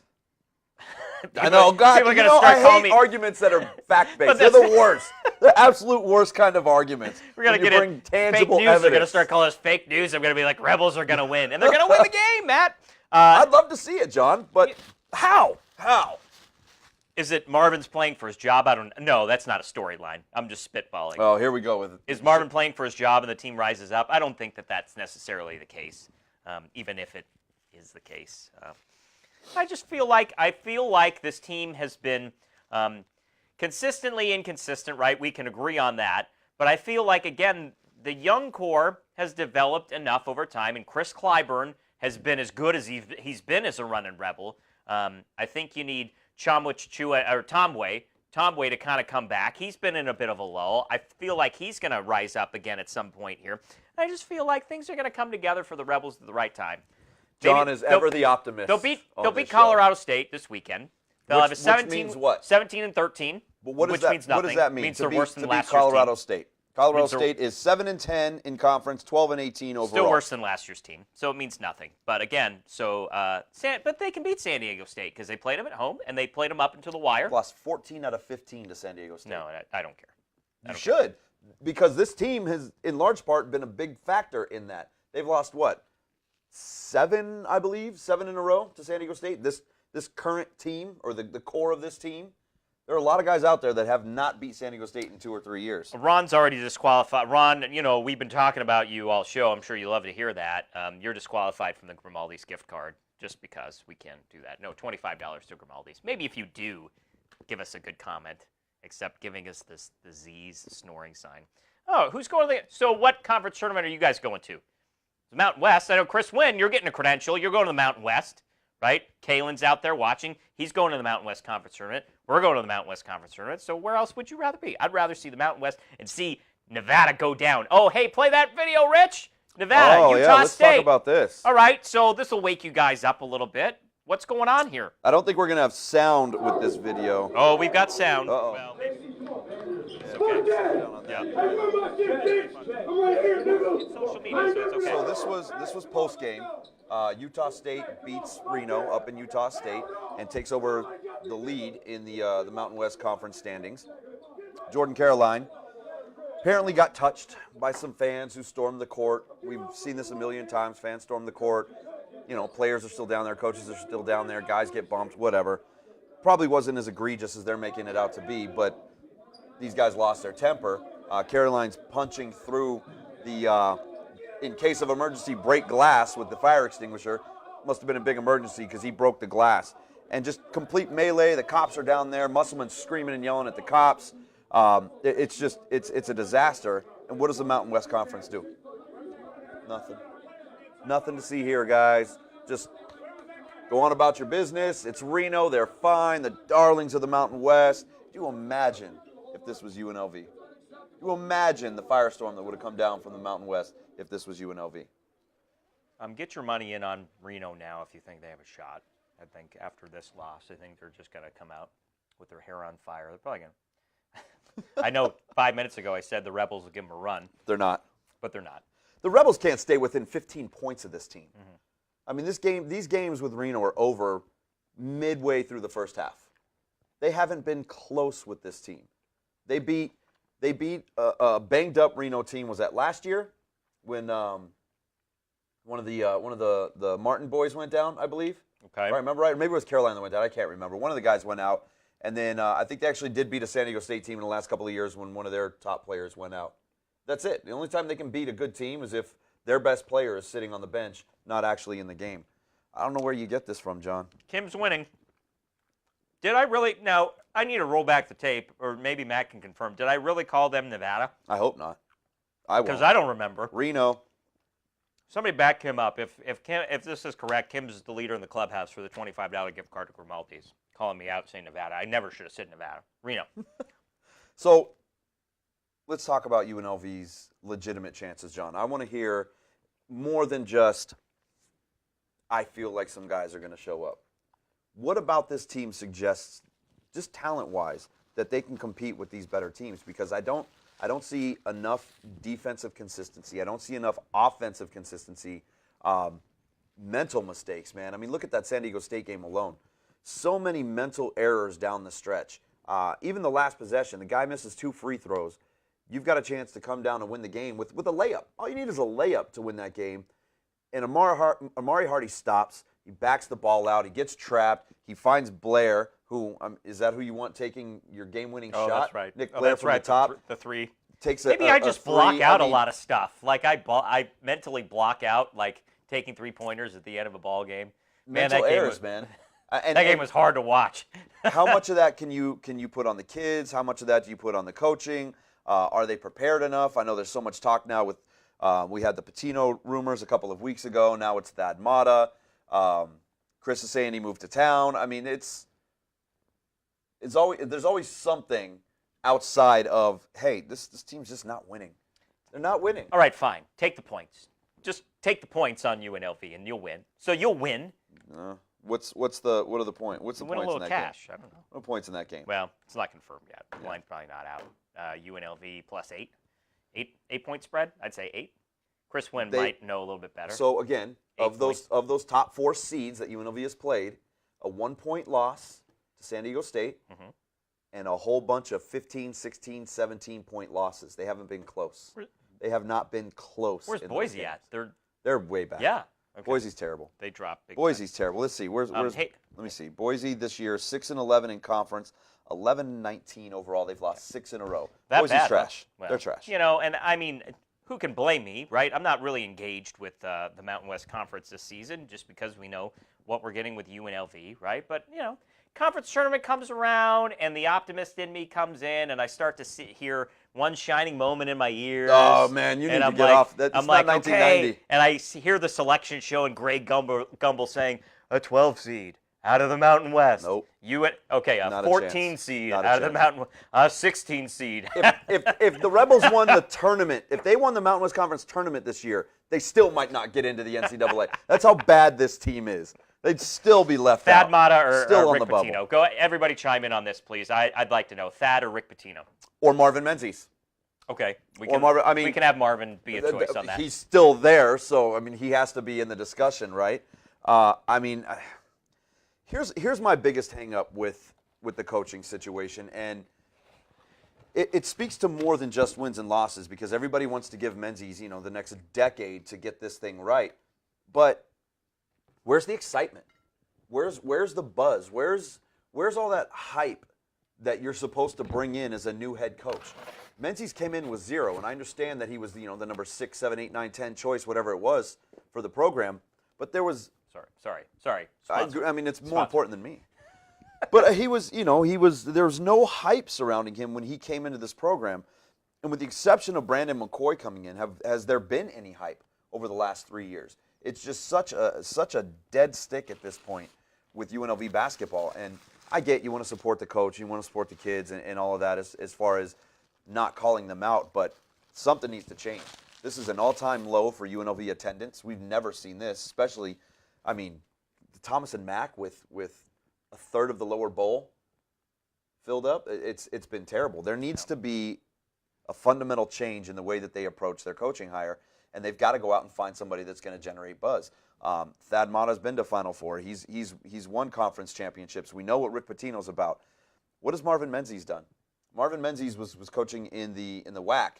I know, God. People are You gonna know, start I calling hate me. arguments that are fact-based. But They're the that's- worst. They're absolute worst kind of arguments. We're gonna When you get bring it. tangible Fake news. They're gonna evidence. start calling us fake news. I'm gonna be like, Rebels are gonna win, and they're gonna win the game, Matt. I'd love to see it, John, but how? How? Is it Marvin's playing for his job? I don't. No, that's not a storyline. I'm just spitballing. Oh, here we go with it. Is Marvin playing for his job and the team rises up? I don't think that that's necessarily the case, even if it is the case. I just feel like this team has been consistently inconsistent, right? We can agree on that. But I feel like, again, the young core has developed enough over time, and Chris Clyburn has been as good as he's been as a running Rebel. I think you need Tomway to kind of come back. He's been in a bit of a lull. I feel like he's going to rise up again at some point here. I just feel like things are going to come together for the Rebels at the right time. John is ever the optimist. They'll beat Colorado State this weekend. They'll have a 17, which means what? 17 and 13, But what does which that, means nothing. What does that mean? Means to they're beat, worse than to last beat Colorado year's team. State. Colorado Means they're- State is 7-10 in conference, 12-18 overall. Still worse than last year's team, so it means nothing. But again, but they can beat San Diego State because they played them at home and they played them up until the wire. Lost 14 out of 15 to San Diego State. No, I don't care. You should, because this team has, in large part, been a big factor in that. They've lost what? 7, I believe, 7 in a row to San Diego State. This current team, or the core of this team, there are a lot of guys out there that have not beat San Diego State in 2 or 3 years. Ron's already disqualified. Ron, we've been talking about you all show. I'm sure you love to hear that. You're disqualified from the Grimaldi's gift card just because we can't do that. No, $25 to Grimaldi's. Maybe if you do, give us a good comment, except giving us the Z's snoring sign. Oh, who's going to So what conference tournament are you guys going to? The Mountain West. I know Chris Wynn, you're getting a credential. You're going to the Mountain West, right? Kalen's out there watching. He's going to the Mountain West Conference Tournament. We're going to the Mountain West Conference Tournament. So where else would you rather be? I'd rather see the Mountain West and see Nevada go down. Oh, hey, play that video, Rich. Nevada, Utah yeah, let's State. talk about this. All right, so this will wake you guys up a little bit. What's going on here? I don't think we're going to have sound with this video. Oh, we've got sound. Uh-oh. Well, maybe. Yeah. Social media, so it's okay. So this was post game. Utah State beats Reno up in Utah State and takes over the lead in the Mountain West Conference standings. Jordan Caroline apparently got touched by some fans who stormed the court. We've seen this a million times. Fans storm the court. Players are still down there, coaches are still down there, guys get bumped, whatever. Probably wasn't as egregious as they're making it out to be, but these guys lost their temper. Caroline's punching through the, in case of emergency, break glass with the fire extinguisher. Must have been a big emergency because he broke the glass. And just complete melee. The cops are down there. Musselman's screaming and yelling at the cops. It's a disaster. And what does the Mountain West Conference do? Nothing. Nothing to see here, guys. Just go on about your business. It's Reno. They're fine. The darlings of the Mountain West. Do you imagine if this was UNLV? Do you imagine the firestorm that would have come down from the Mountain West if this was UNLV? Get your money in on Reno now if you think they have a shot. I think after this loss, I think they're just going to come out with their hair on fire. They're probably going to. I know 5 minutes ago I said the Rebels will give them a run. They're not. But they're not. The Rebels can't stay within 15 points of this team. Mm-hmm. I mean, these games with Reno are over midway through the first half. They haven't been close with this team. They beat a banged up Reno team. Was that last year when one of the Martin boys went down, I believe? Okay. If I remember right. Maybe it was Caroline that went down. I can't remember. One of the guys went out, and then I think they actually did beat a San Diego State team in the last couple of years when one of their top players went out. That's it. The only time they can beat a good team is if their best player is sitting on the bench, not actually in the game. I don't know where you get this from, John. Kim's winning. Did I really? Now, I need to roll back the tape, or maybe Matt can confirm. Did I really call them Nevada? I hope not. I won't. Because I don't remember. Reno. Somebody back Kim up. If this is correct, Kim's the leader in the clubhouse for the $25 gift card to Grimaldi's. Calling me out saying Nevada. I never should have said Nevada. Reno. So let's talk about UNLV's legitimate chances, John. I want to hear more than just, I feel like some guys are going to show up. What about this team suggests, just talent-wise, that they can compete with these better teams? Because I don't see enough defensive consistency. I don't see enough offensive consistency. Mental mistakes, man. I mean, look at that San Diego State game alone. so many mental errors down the stretch. Even the last possession, the guy misses 2 free throws. You've got a chance to come down and win the game with a layup. All you need is a layup to win that game. And Amari Hardy stops. He backs the ball out. He gets trapped. He finds Blair, who is that who you want taking your game-winning shot? Oh, that's right. Nick Blair from the top. The three. Takes Maybe I just block out a lot of stuff. Like I mentally block out like taking 3-pointers at the end of a ball game. Man, mental that game errors, was, man. That game was hard to watch. How much of that can you put on the kids? How much of that do you put on the coaching? Are they prepared enough? I know there's so much talk now with we had the Patino rumors a couple of weeks ago. Now it's Thad Matta. Chris is saying he moved to town. I mean, there's always something outside of, hey, this team's just not winning. They're not winning. All right, fine. Take the points. Just take the points on UNLV and you'll win. So you'll win. What are the points? What's the win points a in little that cash. game? I don't know. What are points in that game? Well, it's not confirmed yet. The line's probably not out. UNLV plus 8. 8-point spread? I'd say 8. Chris Wynn might know a little bit better. So again, of those top 4 seeds that UNLV has played, a 1-point loss to San Diego State, and a whole bunch of 15, 16, 17-point losses. They haven't been close. They have not been close. Where's Boise at? They're way back. Yeah. Okay. Boise's terrible. They dropped big Boise's terrible. Let's see. Where's let me see. Boise this year 6-11 in conference, 11-19 overall. They've lost 6 in a row. Boise's bad, trash. Well, they're trash. You know, and I mean, who can blame me, right? I'm not really engaged with the Mountain West Conference this season just because we know what we're getting with UNLV, right? But, you know, conference tournament comes around and the optimist in me comes in and I start to hear one shining moment in my ears. Oh, man, you need to get off. That's I'm not like, 1990. okay. And I hear the selection show and Greg Gumbel saying, a 12 seed out of the Mountain West. Nope. Okay, a Not 14 seed Not a out of the chance. Mountain West. A 16 seed. If the Rebels won the tournament, if they won the Mountain West Conference tournament this year, they still might not get into the NCAA. That's how bad this team is. They'd still be left out. Thad Matta or still Rick on the bubble. Pitino. Go, everybody chime in on this, please. I'd like to know. Thad or Rick Pitino? Or Marvin Menzies. Okay. We Or Marvin, I mean, we can have Marvin be a choice on that. He's still there, so I mean, he has to be in the discussion, right? I mean, here's my biggest hang-up with the coaching situation, and it speaks to more than just wins and losses because everybody wants to give Menzies, you know, the next decade to get this thing right. But where's the excitement? Where's the buzz? Where's all that hype that you're supposed to bring in as a new head coach? Menzies came in with 0, and I understand that he was, you know, the number 6, 7, 8, 9, 10 choice, whatever it was for the program. But there was Sorry. I mean, it's more important than me. But he was, you know, there was no hype surrounding him when he came into this program. And with the exception of Brandon McCoy coming in, has there been any hype over the last 3 years? It's just such a dead stick at this point with UNLV basketball. And I get you want to support the coach, you want to support the kids and all of that as far as not calling them out, but something needs to change. This is an all-time low for UNLV attendance. We've never seen this, especially, I mean, Thomas and Mack with a third of the lower bowl filled up. It's been terrible. There needs to be a fundamental change in the way that they approach their coaching hire, and they've got to go out and find somebody that's going to generate buzz. Thad Matta's been to Final Four. He's won conference championships. We know what Rick Pitino's about. What has Marvin Menzies done? Marvin Menzies was coaching in the WAC,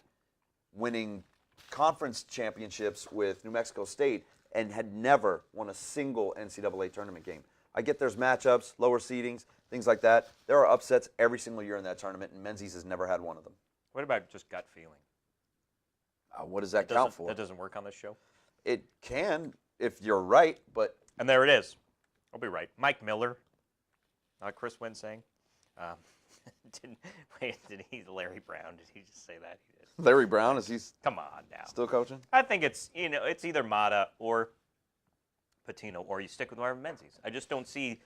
winning conference championships with New Mexico State, and had never won a single NCAA tournament game. I get there's matchups, lower seedings, things like that. There are upsets every single year in that tournament, and Menzies has never had one of them. What about just gut feeling? What does that count for? That doesn't work on this show? It can if you're right, but... And there it is. I'll be right. Mike Miller, Chris Wynn saying. Did he Larry Brown? Did he just say that? He did. Larry Brown, is he Come on now. still coaching? I think it's either Matta or Pitino, or you stick with Marvin Menzies. I just don't see,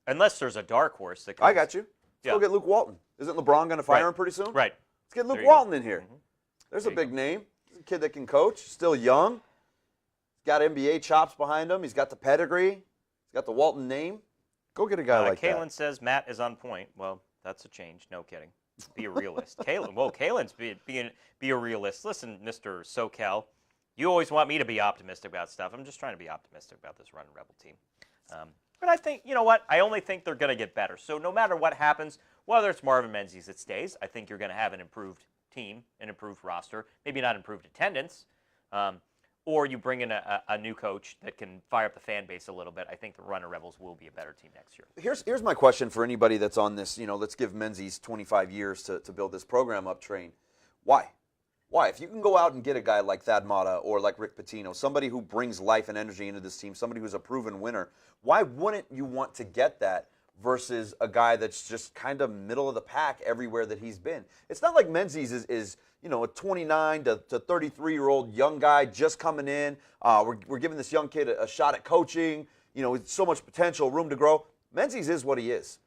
unless there's a dark horse that comes. I got you. Let's go get Luke Walton. Isn't LeBron going to fire him pretty soon? Right. Let's get Luke Walton in here. There's a big name. He's a kid that can coach, still young. He's got NBA chops behind him. He's got the pedigree. He's got the Walton name. Go get a guy like Kalen that. says Matt is on point. Well, that's a change. No kidding. Be a realist. Kalen's be a realist. Listen, Mr. SoCal, you always want me to be optimistic about stuff. I'm just trying to be optimistic about this running Rebel team. All But I think, you know what? I only think they're going to get better. So no matter what happens, whether it's Marvin Menzies that stays, I think you're going to have an improved team, an improved roster, maybe not improved attendance, or you bring in a new coach that can fire up the fan base a little bit. I think the Runner Rebels will be a better team next year. Here's my question for anybody that's on this, let's give Menzies 25 years to build this program up train. Why? Why? If you can go out and get a guy like Thad Matta or like Rick Pitino, somebody who brings life and energy into this team, somebody who's a proven winner, why wouldn't you want to get that versus a guy that's just kind of middle of the pack everywhere that he's been? It's not like Menzies is a 29 to 33-year-old young guy just coming in. We're giving this young kid a shot at coaching. With so much potential, room to grow. Menzies is what he is.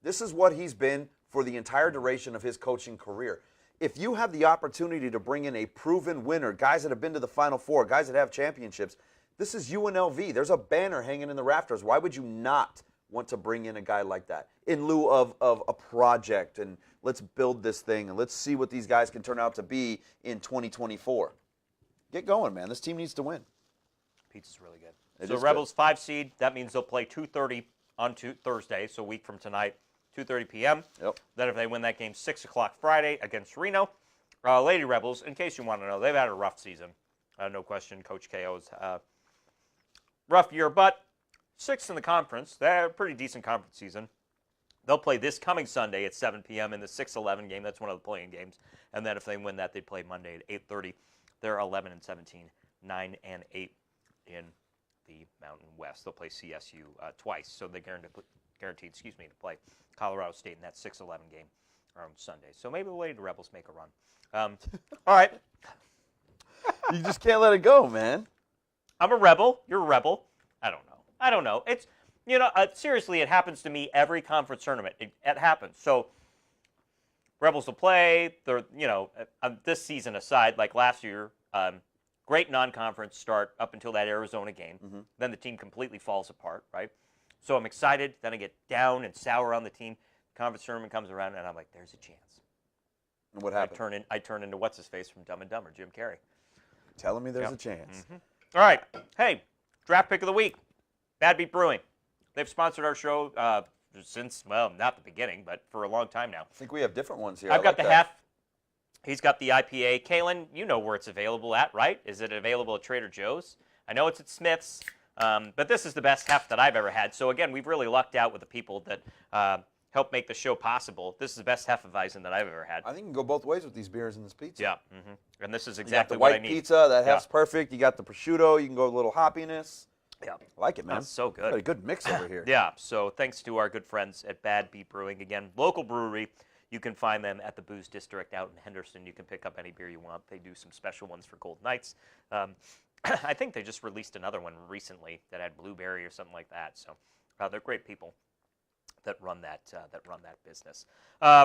This is what he's been for the entire duration of his coaching career. If you have the opportunity to bring in a proven winner, guys that have been to the Final Four, guys that have championships, this is UNLV. There's a banner hanging in the rafters. Why would you not want to bring in a guy like that in lieu of a project and let's build this thing and let's see what these guys can turn out to be in 2024? Get going, man. This team needs to win. Pizza's really good. So Rebels good. 5 seed. That means they'll play 2:30 on Thursday, so a week from tonight, 2:30 p.m. Yep. Then if they win that game, 6 o'clock Friday against Reno. Lady Rebels, in case you want to know, they've had a rough season. No question. Coach KO's rough year, but 6th in the conference. They have a pretty decent conference season. They'll play this coming Sunday at 7 p.m. in the 6-11 game. That's one of the playing games. And then if they win that, they play Monday at 8:30. They're 11-17, 9-8 in the Mountain West. They'll play CSU twice, so they're guaranteed, to play Colorado State in that 6-11 game on Sunday. So maybe the Lady Rebels make a run. All right. You just can't let it go, man. I'm a rebel. You're a rebel. I don't know. It's, seriously, it happens to me every conference tournament. It happens. So Rebels will play. They're, this season aside, like last year, great non-conference start up until that Arizona game. Mm-hmm. Then the team completely falls apart, right? So I'm excited. Then I get down and sour on the team. Conference tournament comes around, and I'm like, there's a chance. And what happened? I turn into what's-his-face from Dumb and Dumber, Jim Carrey. Telling me there's a chance. Mm-hmm. All right. Hey, draft pick of the week, Bad Beat Brewing. They've sponsored our show since, not the beginning, but for a long time now. I think we have different ones here. I've got the Hef. He's got the IPA. Kalen, you know where it's available at, right? Is it available at Trader Joe's? I know it's at Smith's, but this is the best Hef that I've ever had. So, again, we've really lucked out with the people that help make the show possible. This is the best Hefeweizen that I've ever had. I think you can go both ways with these beers and this pizza. Yeah, and this is exactly what I need. You got the white pizza, that Hef's perfect. You got the prosciutto, you can go a little hoppiness. Yeah. I like it, man. That's so good. Got a good mix over here. Yeah, so thanks to our good friends at Bad Beat Brewing. Again, local brewery. You can find them at the Booze District out in Henderson. You can pick up any beer you want. They do some special ones for cold nights. I think they just released another one recently that had blueberry or something like that. So they're great people that run that business.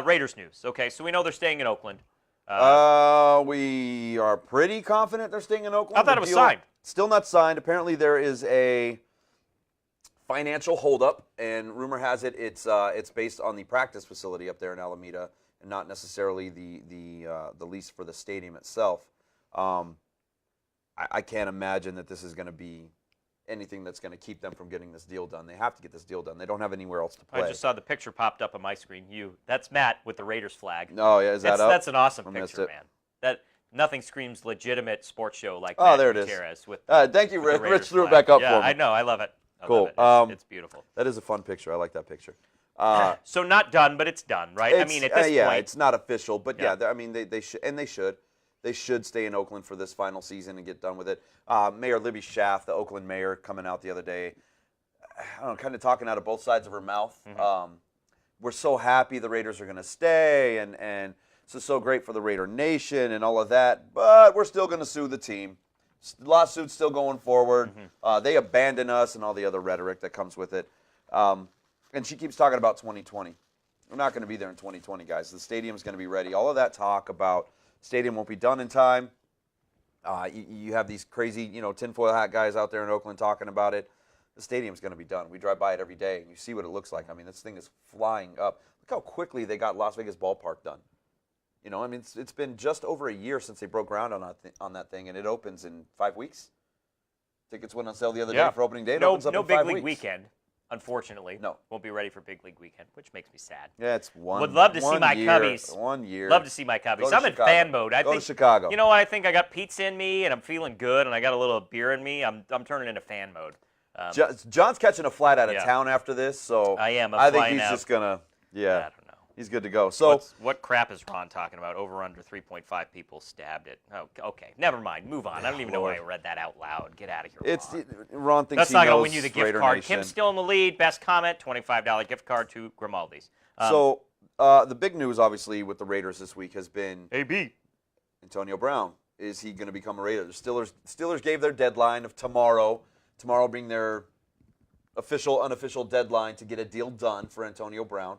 Raiders news. Okay, so we know they're staying in Oakland. We are pretty confident they're staying in Oakland. I thought it was signed. Still not signed. Apparently there is a financial holdup, and rumor has it it's based on the practice facility up there in Alameda, and not necessarily the lease for the stadium itself. I can't imagine that this is going to be anything that's going to keep them from getting this deal done. They have to get this deal done. They don't have anywhere else to play. I just saw the picture popped up on my screen. That's Matt with the Raiders flag. Oh, yeah, is that up? That's an awesome picture, man. That nothing screams legitimate sports show like Matt there it Gutierrez is. With thank you, Rich. Rich threw it back up for me. I know. I love it. Cool. It's beautiful. That is a fun picture. I like that picture. So not done, but it's done, right? I mean, at this point, it's not official, but I mean, they should, and they should. They should stay in Oakland for this final season and get done with it. Mayor Libby Schaaf, the Oakland mayor, coming out the other day, I don't know, kind of talking out of both sides of her mouth. Mm-hmm. We're so happy the Raiders are going to stay, and this is so great for the Raider Nation and all of that, but we're still going to sue the team. Lawsuit's still going forward. Mm-hmm. They abandon us and all the other rhetoric that comes with it. And she keeps talking about 2020. We're not going to be there in 2020, guys. The stadium's going to be ready. All of that talk about stadium won't be done in time. You have these crazy, tinfoil hat guys out there in Oakland talking about it. The stadium's going to be done. We drive by it every day, and you see what it looks like. I mean, this thing is flying up. Look how quickly they got Las Vegas Ballpark done. I mean, it's been just over a year since they broke ground on that thing, and it opens in 5 weeks. Tickets went on sale the other day for opening day. It opens up in 5 weeks. Big league weekend. unfortunately. No. Won't be ready for big league weekend, which makes me sad. Yeah, it's one. Would love to see one my year, Cubbies. 1 year. Love to see my Cubbies. Go to I'm in Chicago. fan mode. I Go think to Chicago. You know what? I think I got pizza in me, and I'm feeling good, and I got a little beer in me. I'm turning into fan mode. John's catching a flight out of Yeah. town after this, so I am. I'm I think flying he's out. just gonna. Yeah. I don't know. He's good to go. So What crap is Ron talking about? Over under 3.5 people stabbed it. Oh, okay. Never mind. Move on. I don't even know why I read that out loud. Get out of here, it's Ron. Ron thinks That's he not going to knows win you the gift Raider card. Nation. Kim's still in the lead. Best comment, $25 gift card to Grimaldi's. So the big news, obviously, with the Raiders this week has been AB. Antonio Brown. Is he going to become a Raider? The Steelers gave their deadline of tomorrow. Tomorrow being their official, unofficial deadline to get a deal done for Antonio Brown.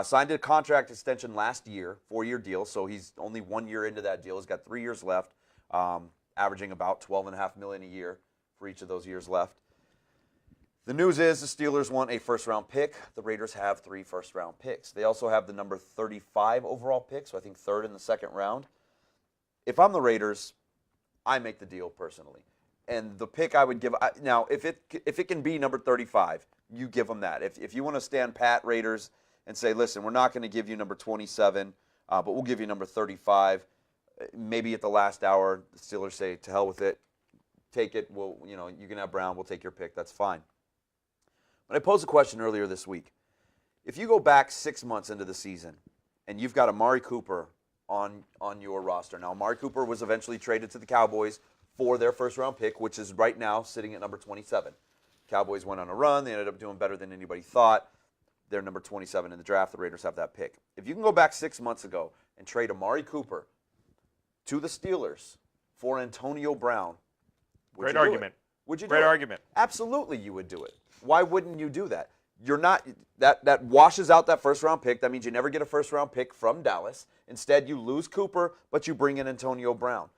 Signed a contract extension last year, 4-year deal, so he's only 1 year into that deal. He's got 3 years left, averaging about $12.5 million a year for each of those years left. The news is the Steelers want a first-round pick. The Raiders have 3 first-round picks. They also have the number 35 overall pick, so I think third in the second round. If I'm the Raiders, I make the deal personally. And the pick I would give now, if it can be number 35, you give them that. If you want to stand pat, Raiders, and say, listen, we're not going to give you number 27, but we'll give you number 35. Maybe at the last hour, the Steelers say, to hell with it, take it. You can have Brown. We'll take your pick. That's fine. But I posed a question earlier this week. If you go back 6 months into the season and you've got Amari Cooper on your roster. Now, Amari Cooper was eventually traded to the Cowboys for their first-round pick, which is right now sitting at number 27. Cowboys went on a run. They ended up doing better than anybody thought. They're number 27 in the draft. The Raiders have that pick. If you can go back 6 months ago and trade Amari Cooper to the Steelers for Antonio Brown, would Great you do argument. it? Would you do Great it? argument. Absolutely, you would do it. Why wouldn't you do that? You're not that washes out that first-round pick. That means you never get a first-round pick from Dallas. Instead, you lose Cooper, but you bring in Antonio Brown.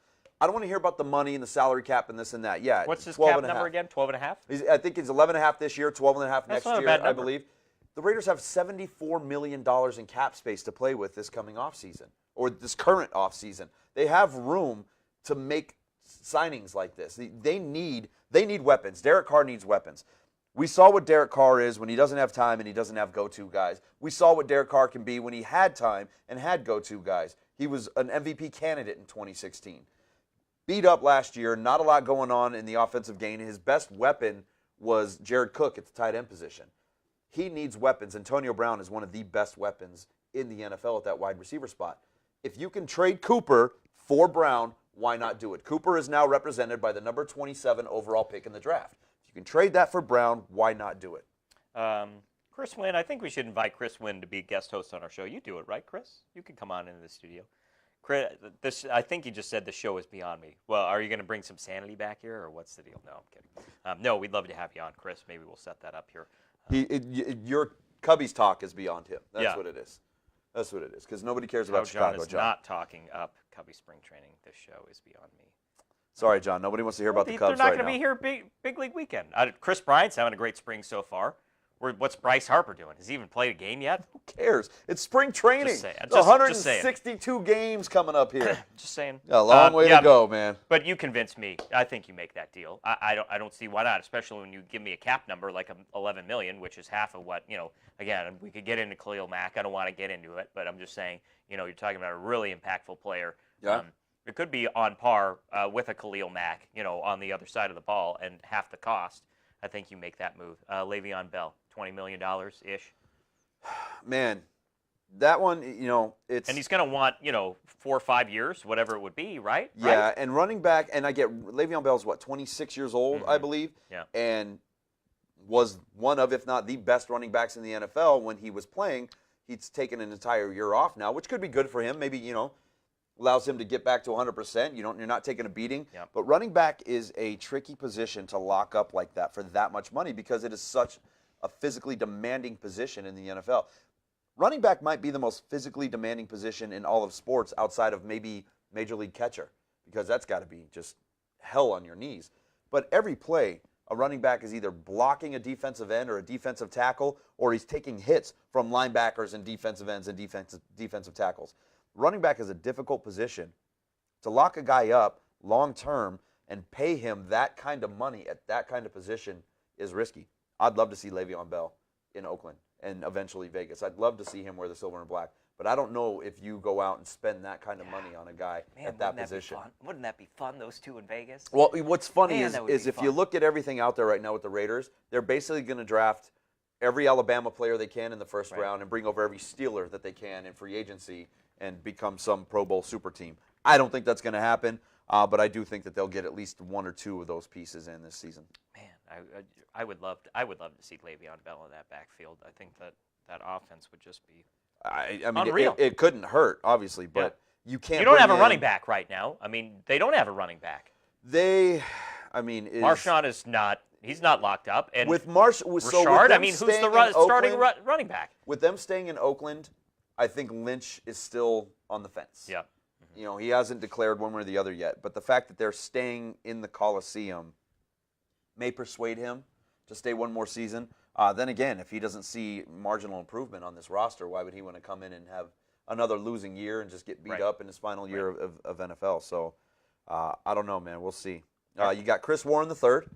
I don't want to hear about the money and the salary cap and this and that. Yeah, What's his 12 cap and a number half. again? 12.5? I think he's 11.5 this year, 12.5 next not a year, bad I number. believe. The Raiders have $74 million in cap space to play with this coming offseason, or this current offseason. They have room to make signings like this. They need weapons. Derek Carr needs weapons. We saw what Derek Carr is when he doesn't have time and he doesn't have go-to guys. We saw what Derek Carr can be when he had time and had go-to guys. He was an MVP candidate in 2016. Beat up last year, not a lot going on in the offensive game. His best weapon was Jared Cook at the tight end position. He needs weapons. Antonio Brown is one of the best weapons in the NFL at that wide receiver spot. If you can trade Cooper for Brown, why not do it? Cooper is now represented by the number 27 overall pick in the draft. If you can trade that for Brown, why not do it? Chris Wynn, I think we should invite Chris Wynn to be guest host on our show. You do it, right, Chris? You can come on into the studio. Chris, I think you just said the show is beyond me. Well, are you going to bring some sanity back here, or what's the deal? No, I'm kidding. No, we'd love to have you on, Chris. Maybe we'll set that up here. Your Cubbies talk is beyond him. That's Yeah. what it is. That's what it is, because nobody cares How about John Chicago, is John. not talking up Cubby spring training. This show is beyond me. Sorry, John. Nobody wants to hear about the Cubs They're not right going to now. be here big league weekend. Chris Bryant's having a great spring so far. What's Bryce Harper doing? Has he even played a game yet? Who cares? It's spring training. Just saying. There's Just 162 games coming up here. Just saying. A long way to go, man. But you convinced me. I think you make that deal. I don't see why not, especially when you give me a cap number like $11 million, which is half of what, again, we could get into Khalil Mack. I don't want to get into it, but I'm just saying, you're talking about a really impactful player. Yeah. It could be on par with a Khalil Mack, on the other side of the ball and half the cost. I think you make that move. Le'Veon Bell, $20 million-ish. Man, that one, it's... And he's going to want, 4 or 5 years, whatever it would be, right? Yeah, right? and running back, and I get Le'Veon Bell's, 26 years old, I believe? Yeah. And was one of, if not the best running backs in the NFL when he was playing. He's taken an entire year off now, which could be good for him. Maybe, allows him to get back to 100%. You're not taking a beating. Yep. But running back is a tricky position to lock up like that for that much money because it is such a physically demanding position in the NFL. Running back might be the most physically demanding position in all of sports outside of maybe Major League catcher, because that's got to be just hell on your knees. But every play, a running back is either blocking a defensive end or a defensive tackle, or he's taking hits from linebackers and defensive ends and defensive tackles. Running back is a difficult position. To lock a guy up long term and pay him that kind of money at that kind of position is risky. I'd love to see Le'Veon Bell in Oakland and eventually Vegas. I'd love to see him wear the silver and black. But I don't know if you go out and spend that kind of money on a guy at that position. Wouldn't that be fun, those two in Vegas? Well, what's funny Man, that would is be if you fun. look at everything out there right now with the Raiders, they're basically going to draft every Alabama player they can in the first round and bring over every Steeler that they can in free agency and become some Pro Bowl super team. I don't think that's going to happen, but I do think that they'll get at least one or two of those pieces in this season. Man, I would love to see Le'Veon Bell in that backfield. I think that offense would just be I mean, unreal. it couldn't hurt, obviously, but you can't. You don't have a bring running in- back right now. I mean, they don't have a running back. Marshawn is not. He's not locked up. And with Rashard, Rashard, I mean, who's the starting running back? With them staying in Oakland, I think Lynch is still on the fence. Yeah. You know, he hasn't declared one way or the other yet. But the fact that they're staying in the Coliseum may persuade him to stay one more season. Then again, if he doesn't see marginal improvement on this roster, why would he want to come in and have another losing year and just get beat up in his final year of NFL? So I don't know, man. We'll see. You got Chris Warren III,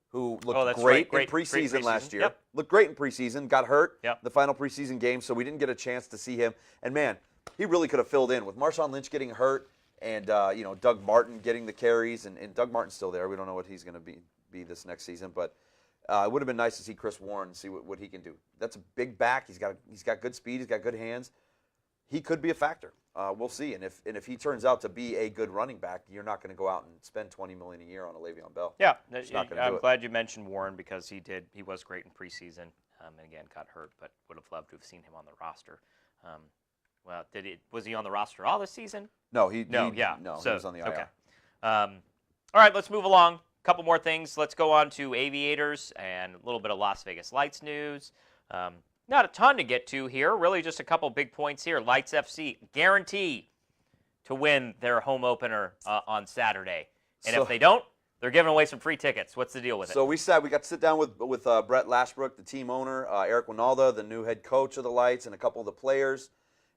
who looked great in preseason last year. Yep. Looked great in preseason. Got hurt Yep. the final preseason game, so we didn't get a chance to see him. And, man, he really could have filled in with Marshawn Lynch getting hurt and, Doug Martin getting the carries. And Doug Martin's still there. We don't know what he's going to be this next season. But it would have been nice to see Chris Warren and see what he can do. That's a big back. He's got good speed. He's got good hands. He could be a factor. We'll see. And if he turns out to be a good running back, you're not going to go out and spend $20 million a year on a Le'Veon Bell. Yeah, I'm glad you mentioned Warren because he was great in preseason. And again, got hurt, but would have loved to have seen him on the roster. Was he on the roster all this season? No, he was on the IR. Okay. All right, let's move along. Couple more things. Let's go on to Aviators and a little bit of Las Vegas Lights news. Not a ton to get to here. Really just a couple big points here. Lights FC guarantee to win their home opener on Saturday. And if they don't, they're giving away some free tickets. What's the deal with it? So we got to sit down with Brett Lashbrook, the team owner, Eric Winalda, the new head coach of the Lights, and a couple of the players,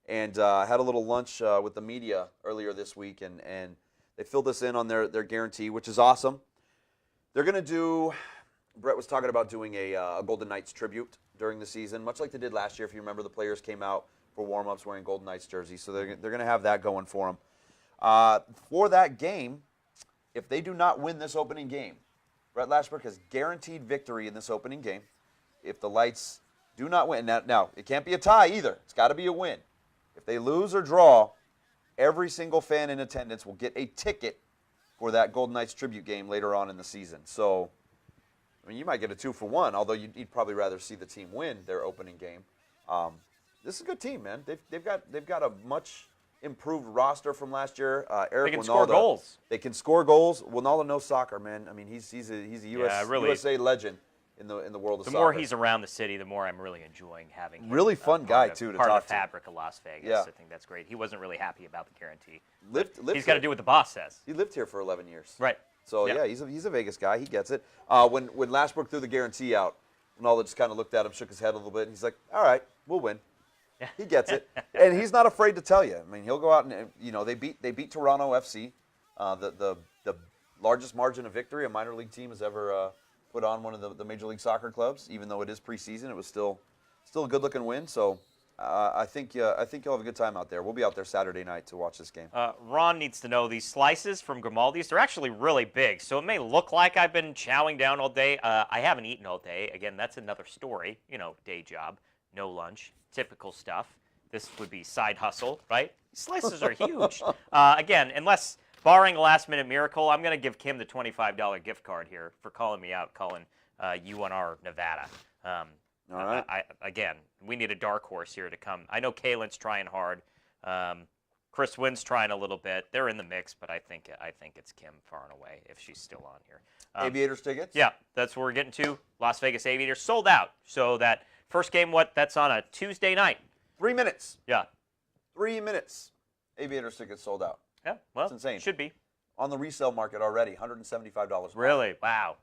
and had a little lunch with the media earlier this week, and they filled us in on their guarantee, which is awesome. They're going to do, Brett was talking about doing a Golden Knights tribute during the season, much like they did last year. If you remember, the players came out for warm-ups wearing Golden Knights jerseys, so they're going to have that going for them. For that game, if they do not win this opening game, Brett Lashbrook has guaranteed victory in this opening game. If the Lights do not win, now it can't be a tie either. It's got to be a win. If they lose or draw, every single fan in attendance will get a ticket for that Golden Knights tribute game later on in the season. So, I mean, you might get a 2-for-1, although you'd probably rather see the team win their opening game. This is a good team, man. They've got a much improved roster from last year. Eric They can Winalda, score goals. They can score goals. Winalda knows soccer, man. I mean, he's a really. USA legend in the world of The soccer. more he's around the city, the more I'm really enjoying having him. Really fun guy, too, to part talk of the to. fabric of Las Vegas. Yeah. I think that's great. He wasn't really happy about the guarantee. He's got to do what the boss says. He lived here for 11 years. Right. So, yeah, he's a Vegas guy. He gets it. When Lashbrook threw the guarantee out, Winalda just kind of looked at him, shook his head a little bit, and he's like, all right, we'll win. Yeah. He gets it. And he's not afraid to tell you. I mean, he'll go out and, they beat Toronto FC, the largest margin of victory a minor league team has ever put on one of the Major League Soccer clubs. Even though it is preseason, it was still a good-looking win. So I think you'll have a good time out there. We'll be out there Saturday night to watch this game. Ron needs to know these slices from Grimaldi's, they're actually really big. So it may look like I've been chowing down all day. I haven't eaten all day. Again, that's another story. Day job, no lunch, typical stuff. This would be side hustle, right? Slices are huge. Again, unless barring a last-minute miracle, I'm going to give Kim the $25 gift card here for calling me out, calling UNR Nevada. All right. Again, we need a dark horse here to come. I know Kalen's trying hard. Chris Wynn's trying a little bit. They're in the mix, but I think it's Kim far and away if she's still on here. Aviators tickets? Yeah, that's what we're getting to. Las Vegas Aviators sold out. So that first game, that's on a Tuesday night. 3 minutes. Yeah. 3 minutes. Aviators tickets sold out. Yeah, well, it's insane. Should be. On the resale market already, $175. Really? Wow.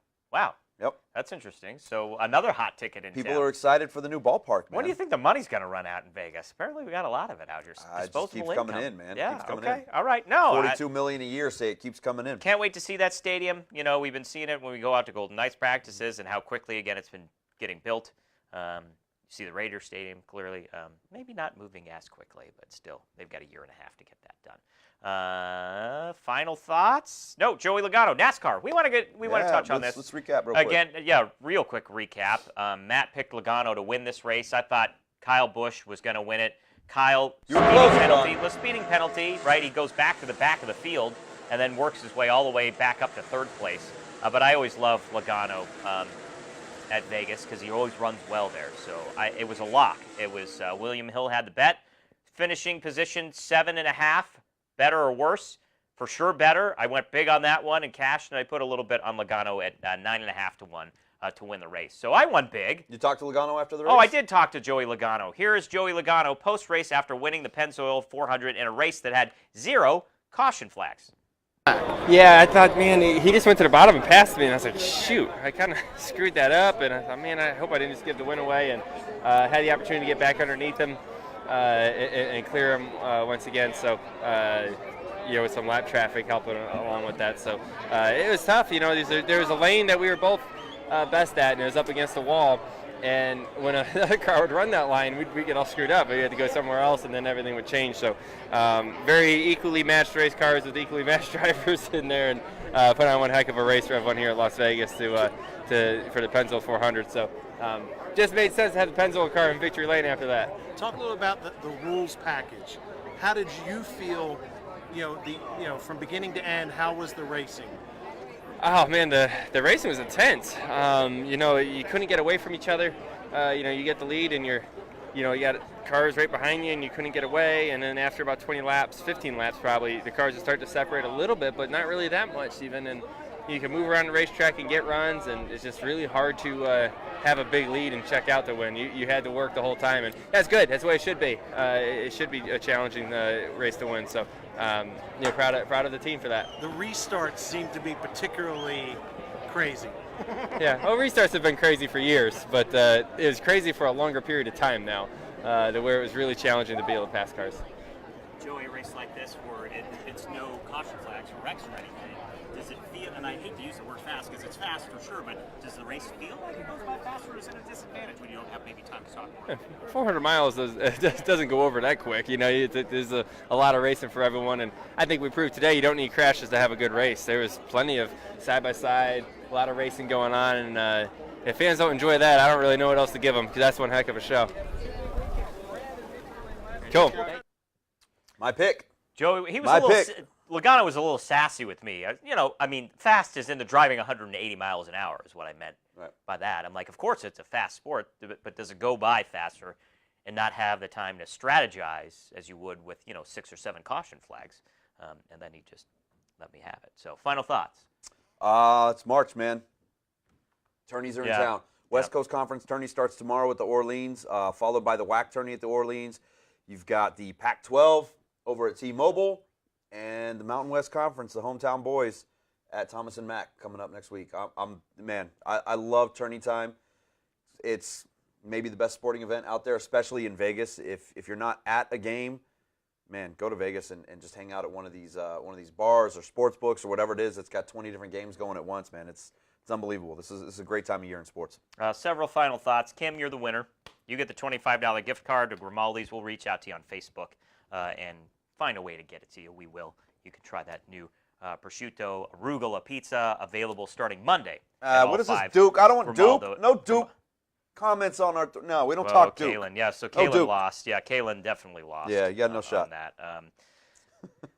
Yep. That's interesting. So another hot ticket in People town. are excited for the new ballpark, man. When do you think the money's going to run out in Vegas? Apparently we got a lot of it out here. It just keeps coming in, man. Yeah, Keeps coming okay. in. All right. No, $42 million a year, say it keeps coming in. Can't wait to see that stadium. We've been seeing it when we go out to Golden Knights practices and how quickly, again, it's been getting built. You see the Raiders Stadium clearly. Maybe not moving as quickly, but still, they've got a year and a half to get that done. Final thoughts? No, Joey Logano, NASCAR. We want to touch on this. Let's recap real quick. Again, yeah, real quick recap. Matt picked Logano to win this race. I thought Kyle Busch was going to win it. Kyle, speeding penalty, right? He goes back to the back of the field and then works his way all the way back up to third place. But I always love Logano at Vegas because he always runs well there. So it was a lock. It was William Hill had the bet. Finishing position 7.5, better or worse? For sure better. I went big on that one and cashed, and I put a little bit on Logano at 9.5 to 1 to win the race. So I won big. You talked to Logano after the race? Oh, I did talk to Joey Logano. Here is Joey Logano post-race after winning the Pennzoil 400 in a race that had 0 caution flags. Yeah, I thought, man, he just went to the bottom and passed me, and I was like, shoot, I kind of screwed that up, and I thought, man, I hope I didn't just give the win away, and had the opportunity to get back underneath him and clear him once again, so, with some lap traffic helping along with that, so it was tough, there was a lane that we were both best at, and it was up against the wall, and when another car would run that line, we'd get all screwed up. We had to go somewhere else, and then everything would change. So very equally matched race cars with equally matched drivers in there, and put on one heck of a race for everyone here at Las Vegas for the Pennzoil 400. So just made sense to have the Pennzoil car in victory lane after that. Talk a little about the rules package. How did you feel, from beginning to end, how was the racing? Oh man, the racing was intense. You couldn't get away from each other. You get the lead, and you got cars right behind you, and you couldn't get away. And then after about 20 laps, 15 laps probably, the cars would start to separate a little bit, but not really that much even. And you can move around the racetrack and get runs, and it's just really hard to have a big lead and check out to win. You had to work the whole time, and that's good. That's the way it should be. It should be a challenging race to win. So, proud of the team for that. The restarts seem to be particularly crazy. Yeah, well, restarts have been crazy for years, but it was crazy for a longer period of time now, to where it was really challenging to be able to pass cars. Joey, a race like this where it's no caution flags or wrecks or anything, does it feel, and I hate to use the word fast because it's fast for sure, but does the race feel like it goes by faster, or is it a disadvantage when you don't have maybe time to talk more? 400 miles doesn't go over that quick. There's a lot of racing for everyone, and I think we proved today you don't need crashes to have a good race. There was plenty of side-by-side, a lot of racing going on, and if fans don't enjoy that, I don't really know what else to give them because that's one heck of a show. Cool. My pick. Joey, Logano was a little sassy with me. Fast is into driving 180 miles an hour is what I meant by that. I'm like, of course it's a fast sport, but does it go by faster and not have the time to strategize as you would with, 6 or 7 caution flags? And then he just let me have it. So final thoughts. It's March, man. Tourneys are in town. West Coast Conference tourney starts tomorrow at the Orleans, followed by the WAC tourney at the Orleans. You've got the Pac-12 over at T-Mobile, and the Mountain West Conference, the hometown boys, at Thomas and Mack coming up next week. I love tourney time. It's maybe the best sporting event out there, especially in Vegas. If you're not at a game, man, go to Vegas and just hang out at one of these bars or sports books or whatever it is that's got 20 different games going at once, man. It's unbelievable. This is a great time of year in sports. Several final thoughts. Kim, you're the winner. You get the $25 gift card to Grimaldi's. We'll reach out to you on Facebook and find a way to get it to you. We will. You can try that new prosciutto arugula pizza, available starting Monday. What is this, Duke? I don't want Duke. No Duke comments on our. No, we don't talk Duke. Kalen, yeah. So Kalen lost. Yeah, Kalen definitely lost. Yeah, you got no shot on that.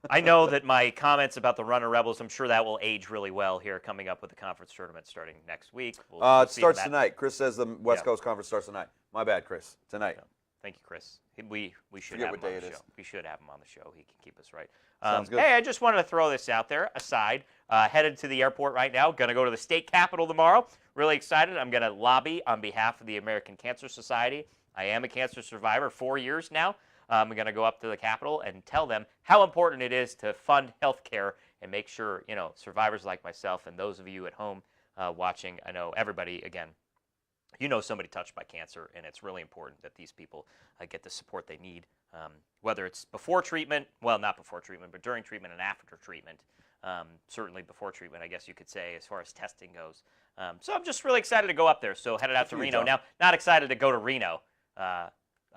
I know that my comments about the Runner Rebels, I'm sure that will age really well here coming up with the conference tournament starting next week. It starts tonight. Chris says the West Coast Conference starts tonight. My bad, Chris. Tonight. Yeah. Thank you, Chris. We should have him on the show. We should have him on the show. He can keep us right. Sounds good. Hey, I just wanted to throw this out there. Aside, headed to the airport right now. Going to go to the state capitol tomorrow. Really excited. I'm going to lobby on behalf of the American Cancer Society. I am a cancer survivor, 4 years now. I'm going to go up to the Capitol and tell them how important it is to fund health care and make sure, survivors like myself and those of you at home watching, I know everybody, again, somebody touched by cancer, and it's really important that these people get the support they need, whether it's before treatment, well, not before treatment, but during treatment and after treatment. Certainly before treatment, I guess you could say, as far as testing goes. So I'm just really excited to go up there. So headed out to Reno. Now, not excited to go to Reno. I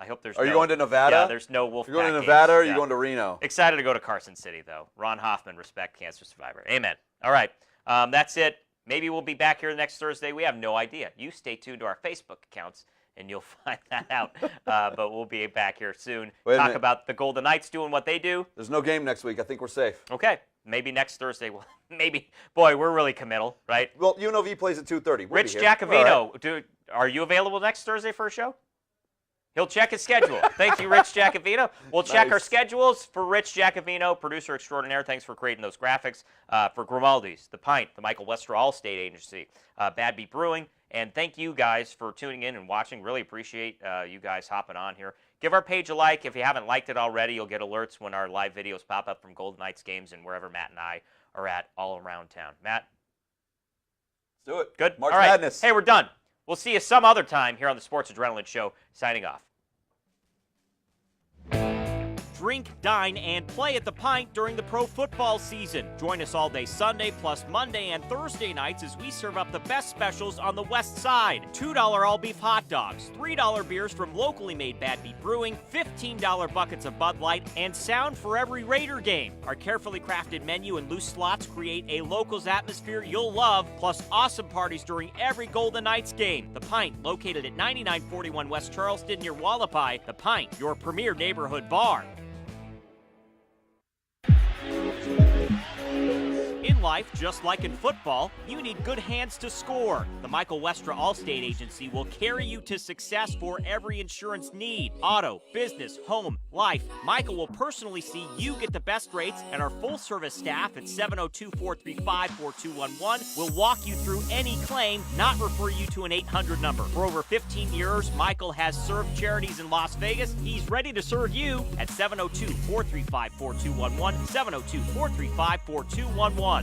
hope there's Are you no- going to Nevada? Yeah, there's no Wolfpack You're going to games. Nevada or are you Yeah. going to Reno? Excited to go to Carson City, though. Ron Hoffman, respect cancer survivor. Amen. All right. That's it. Maybe we'll be back here next Thursday. We have no idea. You stay tuned to our Facebook accounts, and you'll find that out. But we'll be back here soon. Wait a Talk minute. about the Golden Knights doing what they do. There's no game next week. I think we're safe. Okay. Maybe next Thursday. Maybe. Boy, we're really committal, right? Well, UNLV plays at 2:30. We'll Rich be here. Giacovino, All right. are you available next Thursday for a show? He'll check his schedule. Thank you, Rich Giacovino. We'll check our Nice. schedules for Rich Giacovino, producer extraordinaire. Thanks for creating those graphics. For Grimaldi's, The Pint, the Michael Westra All-State Agency, Bad Beat Brewing. And thank you guys for tuning in and watching. Really appreciate you guys hopping on here. Give our page a like. If you haven't liked it already, you'll get alerts when our live videos pop up from Golden Knights games and wherever Matt and I are at all around town. Matt? Let's do it. Good? March All right. Madness. Hey, we're done. We'll see you some other time here on the Sports Adrenaline Show. Signing off. Drink, dine, and play at the Pint during the pro football season. Join us all day Sunday plus Monday and Thursday nights as we serve up the best specials on the west side. $2 all-beef hot dogs, $3 beers from locally made Bad Beat Brewing, $15 buckets of Bud Light, and sound for every Raider game. Our carefully crafted menu and loose slots create a locals atmosphere you'll love, plus awesome parties during every Golden Knights game. The Pint, located at 9941 West Charleston near Wallapai. The Pint, your premier neighborhood bar. In life, just like in football, you need good hands to score. The Michael Westra Allstate Agency will carry you to success for every insurance need. Auto, business, home, life. Michael will personally see you get the best rates, and our full-service staff at 702-435-4211 will walk you through any claim, not refer you to an 800 number. For over 15 years, Michael has served charities in Las Vegas. He's ready to serve you at 702-435-4211, 702-435-4211.